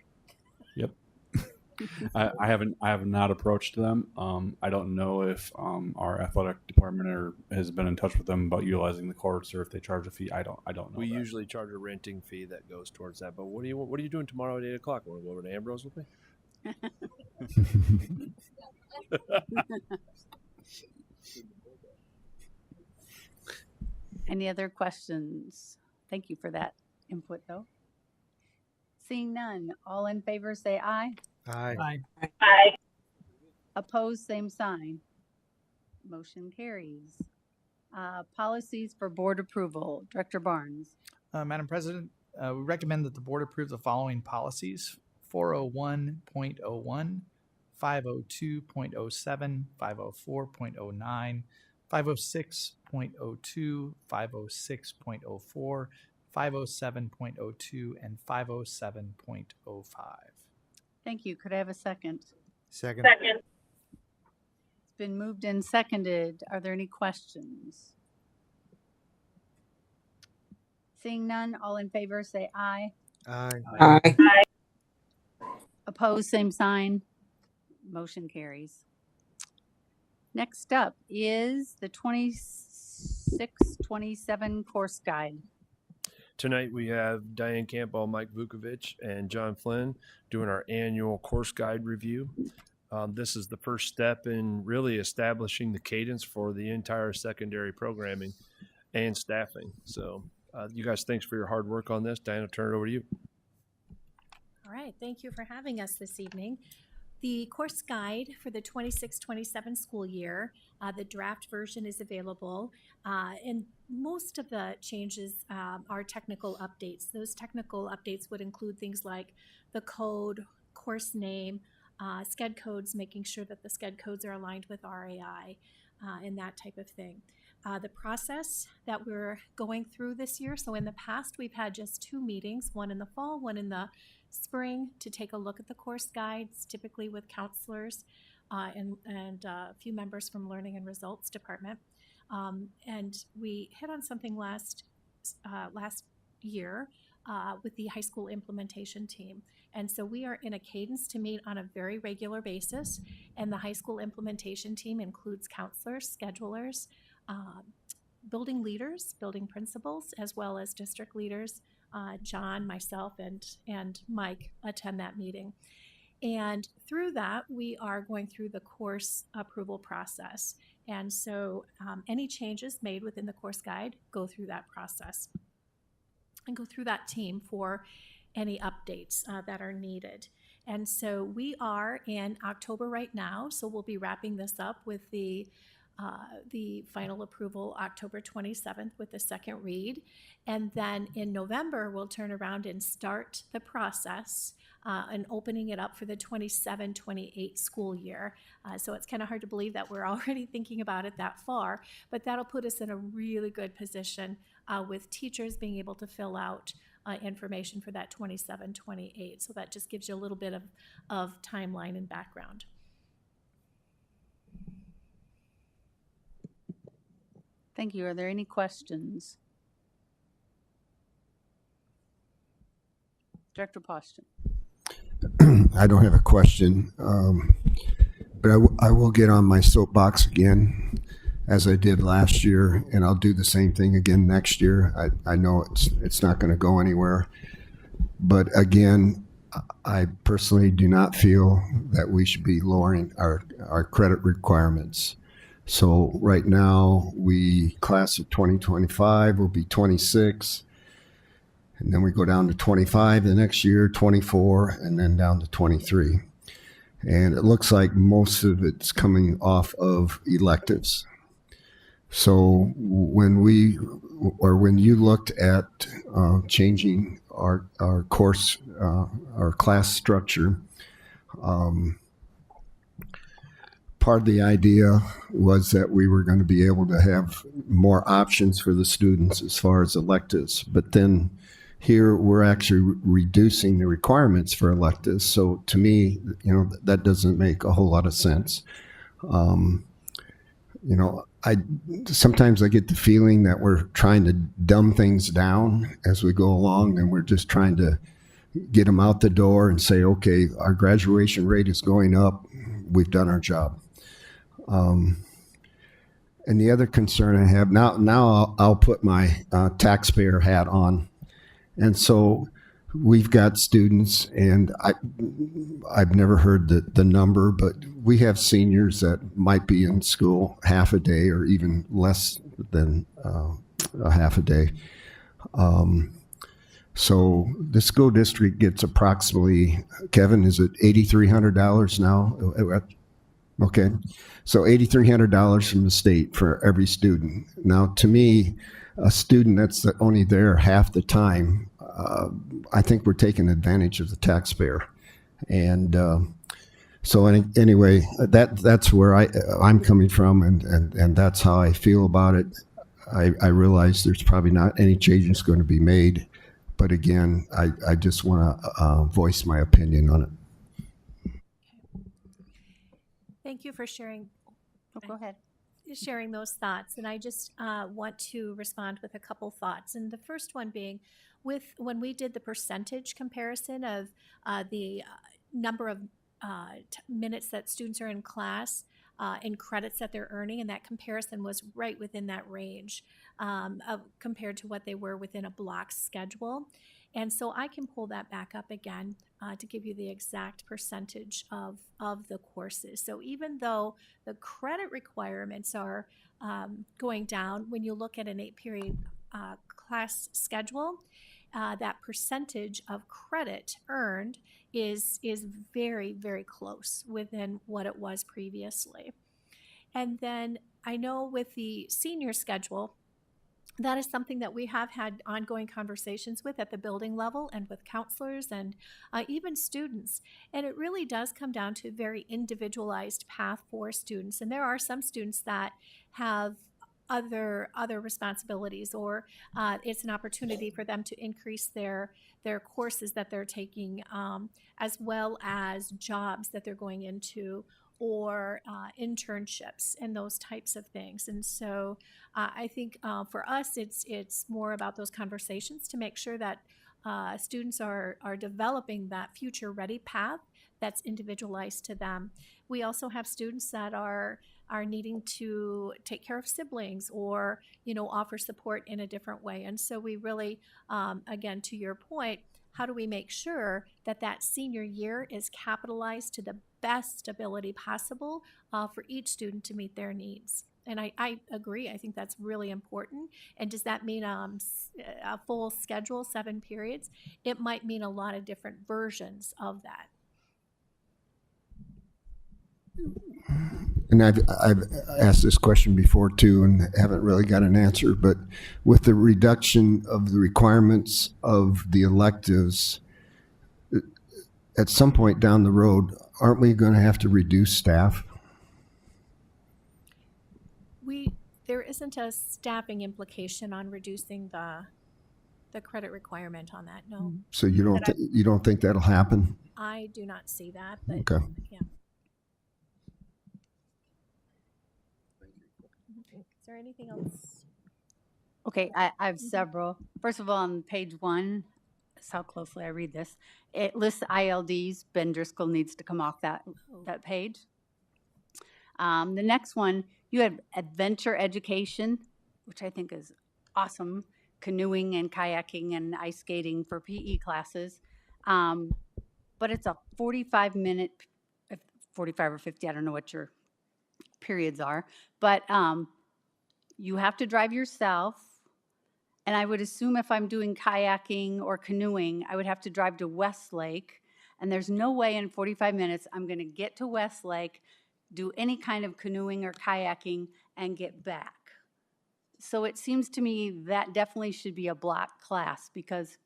Yep. I have not approached them. I don't know if our athletic department has been in touch with them about utilizing the courts, or if they charge a fee. I don't know. We that. usually charge a renting fee that goes towards that. But what are you doing tomorrow at 8:00? Want to go over to Ambrose with me? Any other questions? Thank you for that input, though. Seeing none, all in favor say aye. Aye. Aye. Opposed, same sign. Motion carries. Policies for board approval. Director Barnes. Madam President, we recommend that the board approve the following policies: 401.01, 502.07, 504.09, 506.02, 506.04, 507.02, and 507.05. Thank you. Could I have a second? Second. Second. It's been moved and seconded. Are there any questions? Seeing none, all in favor say aye. Aye. Aye. Opposed, same sign. Motion carries. Next up is the 26-27 course guide. Tonight we have Diane Campbell, Mike Vukovic, and John Flynn doing our annual course guide review. This is the first step in really establishing the cadence for the entire secondary programming and staffing. So you guys, thanks for your hard work on this. Diane, I'll turn it over to you. All right, thank you for having us this evening. The course guide for the 26-27 school year, the draft version is available, and most of the changes are technical updates. Those technical updates would include things like the code, course name, SCED codes, making sure that the SCED codes are aligned with RAI, and that type of thing. The process that we're going through this year, so in the past we've had just 2 meetings, one in the fall, one in the spring, to take a look at the course guides, typically with counselors and a few members from Learning and Results Department. And we hit on something last year with the high school implementation team. And so we are in a cadence to meet on a very regular basis. And the high school implementation team includes counselors, schedulers, building leaders, building principals, as well as district leaders. John, myself, and Mike attend that meeting. And through that, we are going through the course approval process. And so any changes made within the course guide go through that process and go through that team for any updates that are needed. And so we are in October right now, so we'll be wrapping this up with the final approval October 27th with the second read. And then in November, we'll turn around and start the process and opening it up for the 27-28 school year. So it's kind of hard to believe that we're already thinking about it that far, but that'll put us in a really good position with teachers being able to fill out information for that 27-28. So that just gives you a little bit of timeline and background. Thank you. Are there any questions? Director Poston. I don't have a question, but I will get on my soapbox again, as I did last year, and I'll do the same thing again next year. I know it's not going to go anywhere, but again, I personally do not feel that we should be lowering our credit requirements. So right now, class of 2025 will be 26, and then we go down to 25 the next year, 24, and then down to 23. And it looks like most of it's coming off of electives. So when you looked at changing our course, our class structure. Part of the idea was that we were going to be able to have more options for the students as far as electives, but then here we're actually reducing the requirements for electives. So to me, that doesn't make a whole lot of sense. Sometimes I get the feeling that we're trying to dumb things down as we go along, and we're just trying to get them out the door and say, okay, our graduation rate is going up. We've done our job. And the other concern I have now I'll put my taxpayer hat on. And so we've got students, and I've never heard the number, but we have seniors that might be in school half a day or even less than a half a day. So the school district gets approximately, Kevin, is it $8,300 now? Okay. So $8,300 from the state for every student. Now, to me, a student that's only there half the time, I think we're taking advantage of the taxpayer. And so anyway, that's where I'm coming from, and that's how I feel about it. I realize there's probably not any changes going to be made, but again, I just want to voice my opinion on it. Thank you for sharing. Go ahead. Sharing those thoughts, and I just want to respond with a couple thoughts. And the first one being, when we did the percentage comparison of the number of minutes that students are in class and credits that they're earning, and that comparison was right within that range compared to what they were within a block schedule. And so I can pull that back up again to give you the exact percentage of the courses. So even though the credit requirements are going down, when you look at an 8-period class schedule, that percentage of credit earned is very, very close within what it was previously. And then I know with the senior schedule, that is something that we have had ongoing conversations with at the building level and with counselors and even students. And it really does come down to a very individualized path for students. And there are some students that have other responsibilities, or it's an opportunity for them to increase their courses that they're taking, as well as jobs that they're going into, or internships and those types of things. And so I think for us, it's more about those conversations to make sure that students are developing that future ready path that's individualized to them. We also have students that are needing to take care of siblings, or offer support in a different way. And so we really, again, to your point, how do we make sure that that senior year is capitalized to the best ability possible for each student to meet their needs? And I agree. I think that's really important. And does that mean a full schedule, 7 periods? It might mean a lot of different versions of that. And I've asked this question before too, and haven't really got an answer. But with the reduction of the requirements of the electives, at some point down the road, aren't we going to have to reduce staff? There isn't a staffing implication on reducing the credit requirement on that. No. So you don't think that'll happen? I do not see that. But okay. Yeah. Is there anything else? Okay, I have several. First of all, on page 1, that's how closely I read this. It lists ILDs. Ben Driscoll needs to come off that page. The next one, you have adventure education, which I think is awesome. Canoeing and kayaking and ice skating for PE classes. But it's a 45-minute, 45 or 50, I don't know what your periods are. But you have to drive yourself. And I would assume if I'm doing kayaking or canoeing, I would have to drive to Westlake. And there's no way in 45 minutes I'm going to get to Westlake, do any kind of canoeing or kayaking, and get back. So it seems to me that definitely should be a block class because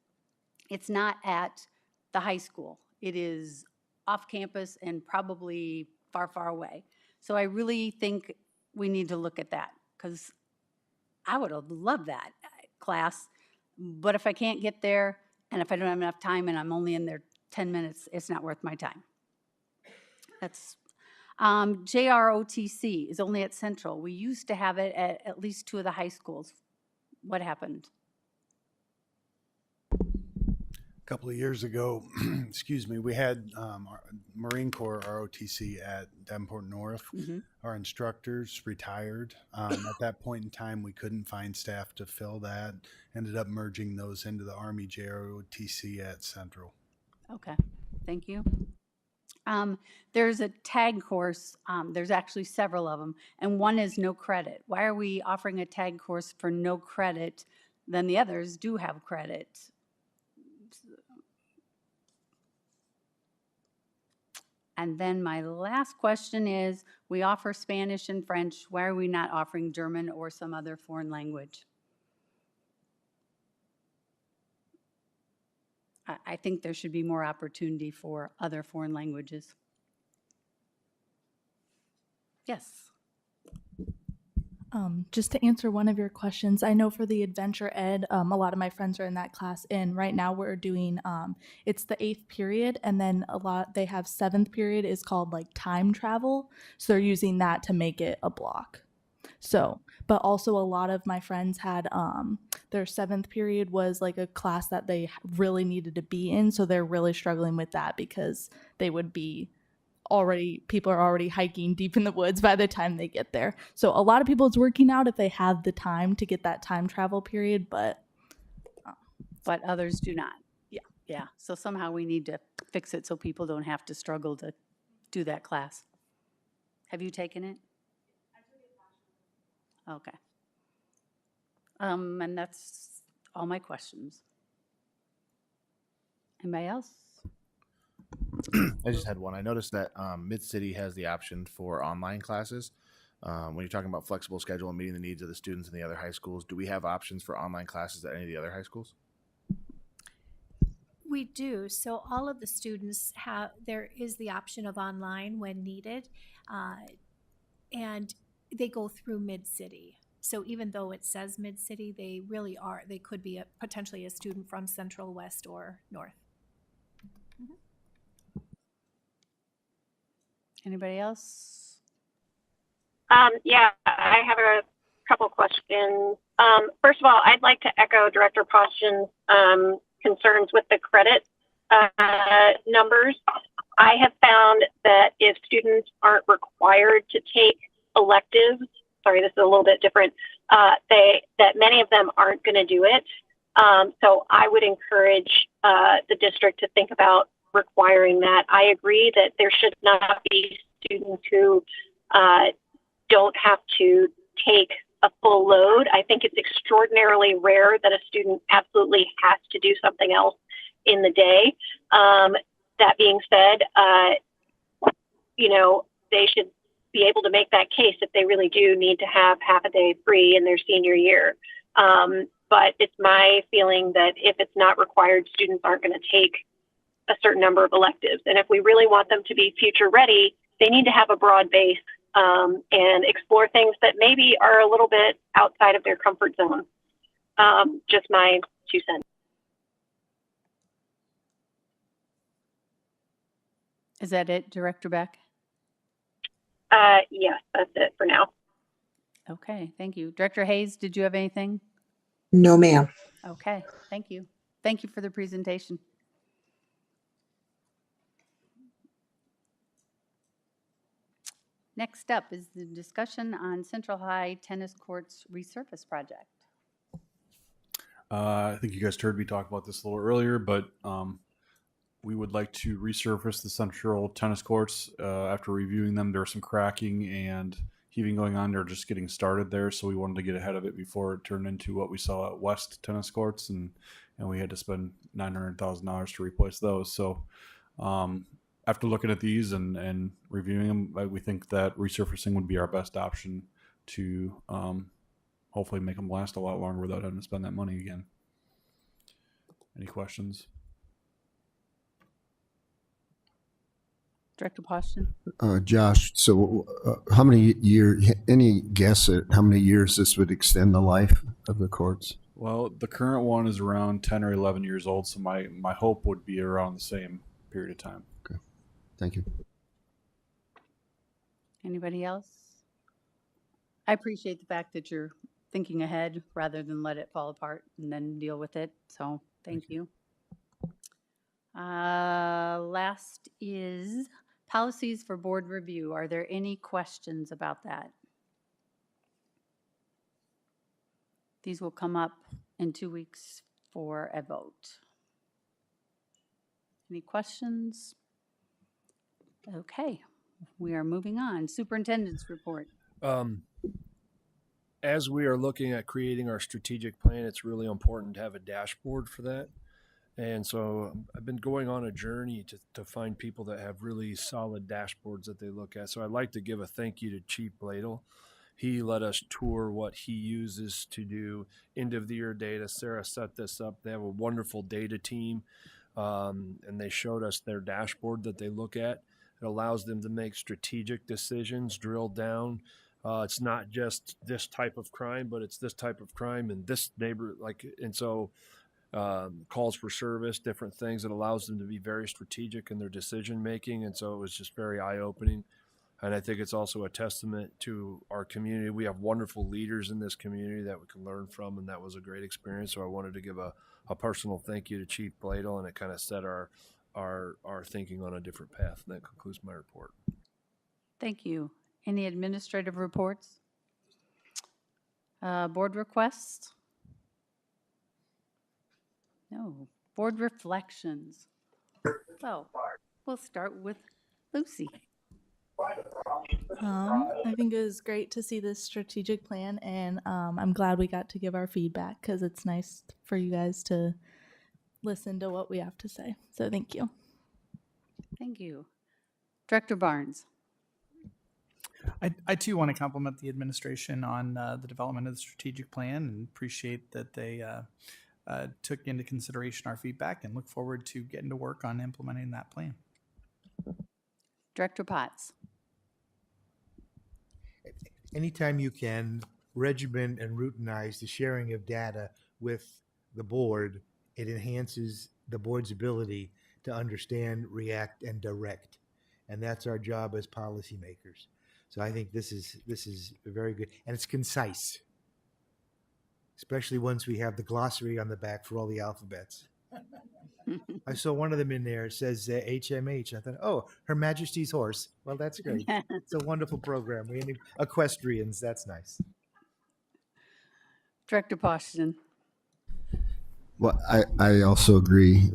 it's not at the high school. It is off campus and probably far, far away. So I really think we need to look at that because I would have loved that class. But if I can't get there and if I don't have enough time and I'm only in there 10 minutes, it's not worth my time. That's JROTC is only at Central. We used to have it at least 2 of the high schools. What happened? A couple of years ago, excuse me, we had our Marine Corps ROTC at Davenport North. Our instructors retired. At that point in time, we couldn't find staff to fill that. Ended up merging those into the Army JROTC at Central. Okay, thank you. There's a tag course. There's actually several of them, and one is no credit. Why are we offering a tag course for no credit? Then the others do have credit. And then my last question is, we offer Spanish and French. Why are we not offering German or some other foreign language? I think there should be more opportunity for other foreign languages. Yes. Just to answer one of your questions, I know for the adventure ed, a lot of my friends are in that class, and right now we're doing it's the 8th period, and then they have 7th period is called like time travel, so they're using that to make it a block. So, but also a lot of my friends had their 7th period was like a class that they really needed to be in, so they're really struggling with that because they would be people are already hiking deep in the woods by the time they get there. So a lot of people, it's working out if they have the time to get that time travel period, but others do not. Yeah. Yeah. So somehow we need to fix it so people don't have to struggle to do that class. Have you taken it? Okay. And that's all my questions. Anybody else? I just had one. I noticed that Mid-City has the option for online classes. When you're talking about flexible schedule and meeting the needs of the students in the other high schools, do we have options for online classes at any of the other high schools? We do. So all of the students there is the option of online when needed, and they go through Mid-City. So even though it says Mid-City, they could be potentially a student from Central, West, or North. Anybody else? Yeah, I have a couple questions. First of all, I'd like to echo Director Poston's concerns with the credit numbers. I have found that if students aren't required to take electives, sorry, this is a little bit different, that many of them aren't going to do it. So I would encourage the district to think about requiring that. I agree that there should not be students who don't have to take a full load. I think it's extraordinarily rare that a student absolutely has to do something else in the day. That being said, they should be able to make that case if they really do need to have half a day free in their senior year. But it's my feeling that if it's not required, students aren't going to take a certain number of electives. And if we really want them to be future ready, they need to have a broad base and explore things that maybe are a little bit outside of their comfort zone. Just my 2 cents. Is that it, Director Beck? Yes, that's it for now. Okay, thank you. Director Hayes, did you have anything? No, ma'am. Okay, thank you. Thank you for the presentation. Next up is the discussion on Central High Tennis Courts Resurface Project. I think you guys heard me talk about this a little earlier, but we would like to resurface the Central tennis courts. After reviewing them, there was some cracking and heaving going on. They're just getting started there, so we wanted to get ahead of it before it turned into what we saw at West tennis courts, and we had to spend $900,000 to replace those. So after looking at these and reviewing them, we think that resurfacing would be our best option to hopefully make them last a lot longer without having to spend that money again. Any questions? Director Poston? Josh, so how many years, any guess at how many years this would extend the life of the courts? Well, the current one is around 10 or 11 years old, so my hope would be around the same period of time. Okay. Thank you. Anybody else? I appreciate the fact that you're thinking ahead rather than let it fall apart and then deal with it. So thank you. Last is policies for board review. Are there any questions about that? These will come up in 2 weeks for a vote. Any questions? Okay, we are moving on. Superintendent's report. As we are looking at creating our strategic plan, it's really important to have a dashboard for that. And so I've been going on a journey to find people that have really solid dashboards that they look at. So I'd like to give a thank you to Chief Bladel. He let us tour what he uses to do end of the year data. Sarah set this up. They have a wonderful data team, and they showed us their dashboard that they look at. It allows them to make strategic decisions, drill down. It's not just this type of crime, but it's this type of crime in this neighborhood. Calls for service, different things. It allows them to be very strategic in their decision making. And so it was just very eye-opening. And I think it's also a testament to our community. We have wonderful leaders in this community that we can learn from, and that was a great experience. So I wanted to give a personal thank you to Chief Bladel, and it kind of set our thinking on a different path. And that concludes my report. Thank you. Any administrative reports? Board requests? No. Board reflections. Well, we'll start with Lucy. I think it was great to see this strategic plan, and I'm glad we got to give our feedback because it's nice for you guys to listen to what we have to say. So thank you. Thank you. Director Barnes. I too want to compliment the administration on the development of the strategic plan and appreciate that they took into consideration our feedback and look forward to getting to work on implementing that plan. Director Potts. Anytime you can regiment and routinize the sharing of data with the board, it enhances the board's ability to understand, react, and direct. And that's our job as policymakers. So I think this is very good. And it's concise, especially once we have the glossary on the back for all the alphabets. I saw one of them in there. It says HMH. I thought, oh, Her Majesty's Horse. Well, that's great. It's a wonderful program. We need equestrians. That's nice. Director Poston. Well, I also agree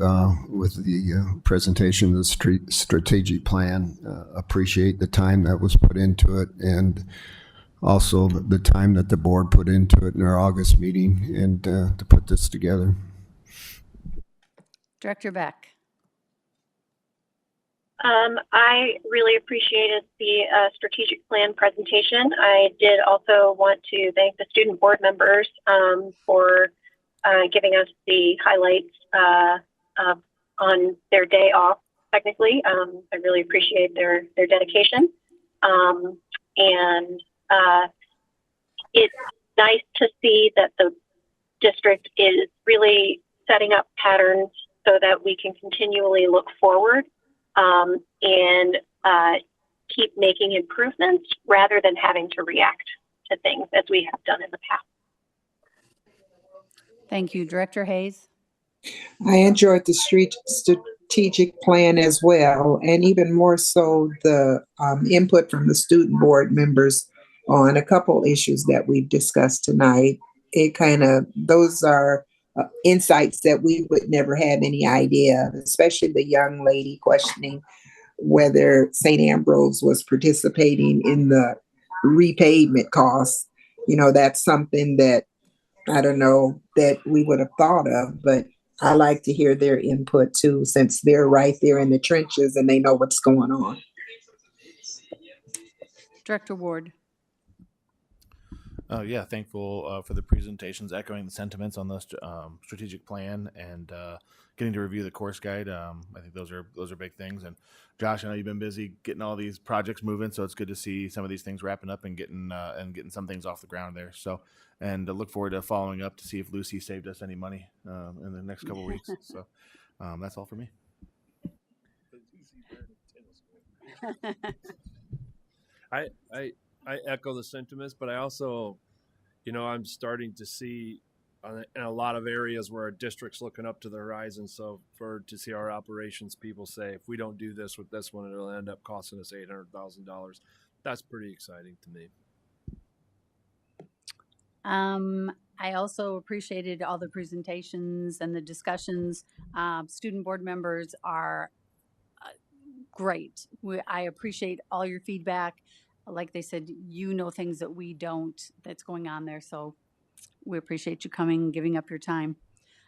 with the presentation of the strategic plan. Appreciate the time that was put into it, and also the time that the board put into it in our August meeting and to put this together. Director Beck. I really appreciated the strategic plan presentation. I did also want to thank the student board members for giving us the highlights on their day off, technically. I really appreciate their dedication. And it's nice to see that the district is really setting up patterns so that we can continually look forward and keep making improvements rather than having to react to things as we have done in the past. Thank you. Director Hayes. I enjoyed the strategic plan as well, and even more so the input from the student board members on a couple issues that we've discussed tonight. Those are insights that we would never have any idea of, especially the young lady questioning whether St. Ambrose was participating in the repavement costs. That's something that I don't know that we would have thought of, but I like to hear their input too, since they're right there in the trenches and they know what's going on. Director Ward. Yeah, thankful for the presentations, echoing the sentiments on the strategic plan and getting to review the course guide. I think those are big things. And Josh, I know you've been busy getting all these projects moving, so it's good to see some of these things wrapping up and getting some things off the ground there. So, and I look forward to following up to see if Lucy saved us any money in the next couple of weeks. So, that's all for me. I echo the sentiments, but I also, I'm starting to see in a lot of areas where our district's looking up to the horizon. So to see our operations people say, if we don't do this with this one, it'll end up costing us $800,000. That's pretty exciting to me. I also appreciated all the presentations and the discussions. Student board members are great. I appreciate all your feedback. Like they said, things that we don't that's going on there. So we appreciate you coming, giving up your time.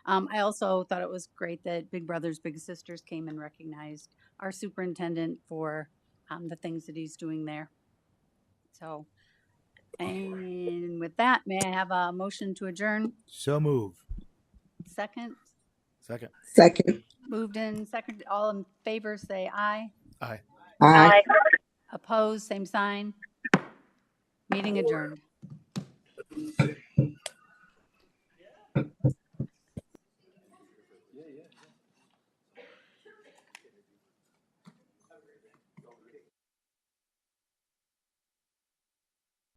I also thought it was great that Big Brothers Big Sisters came and recognized our superintendent for the things that he's doing there. So, and with that, may I have a motion to adjourn? So move. Second? Second. Moved in second. All in favor say aye. Aye. Aye. Opposed, same sign. Meeting adjourned.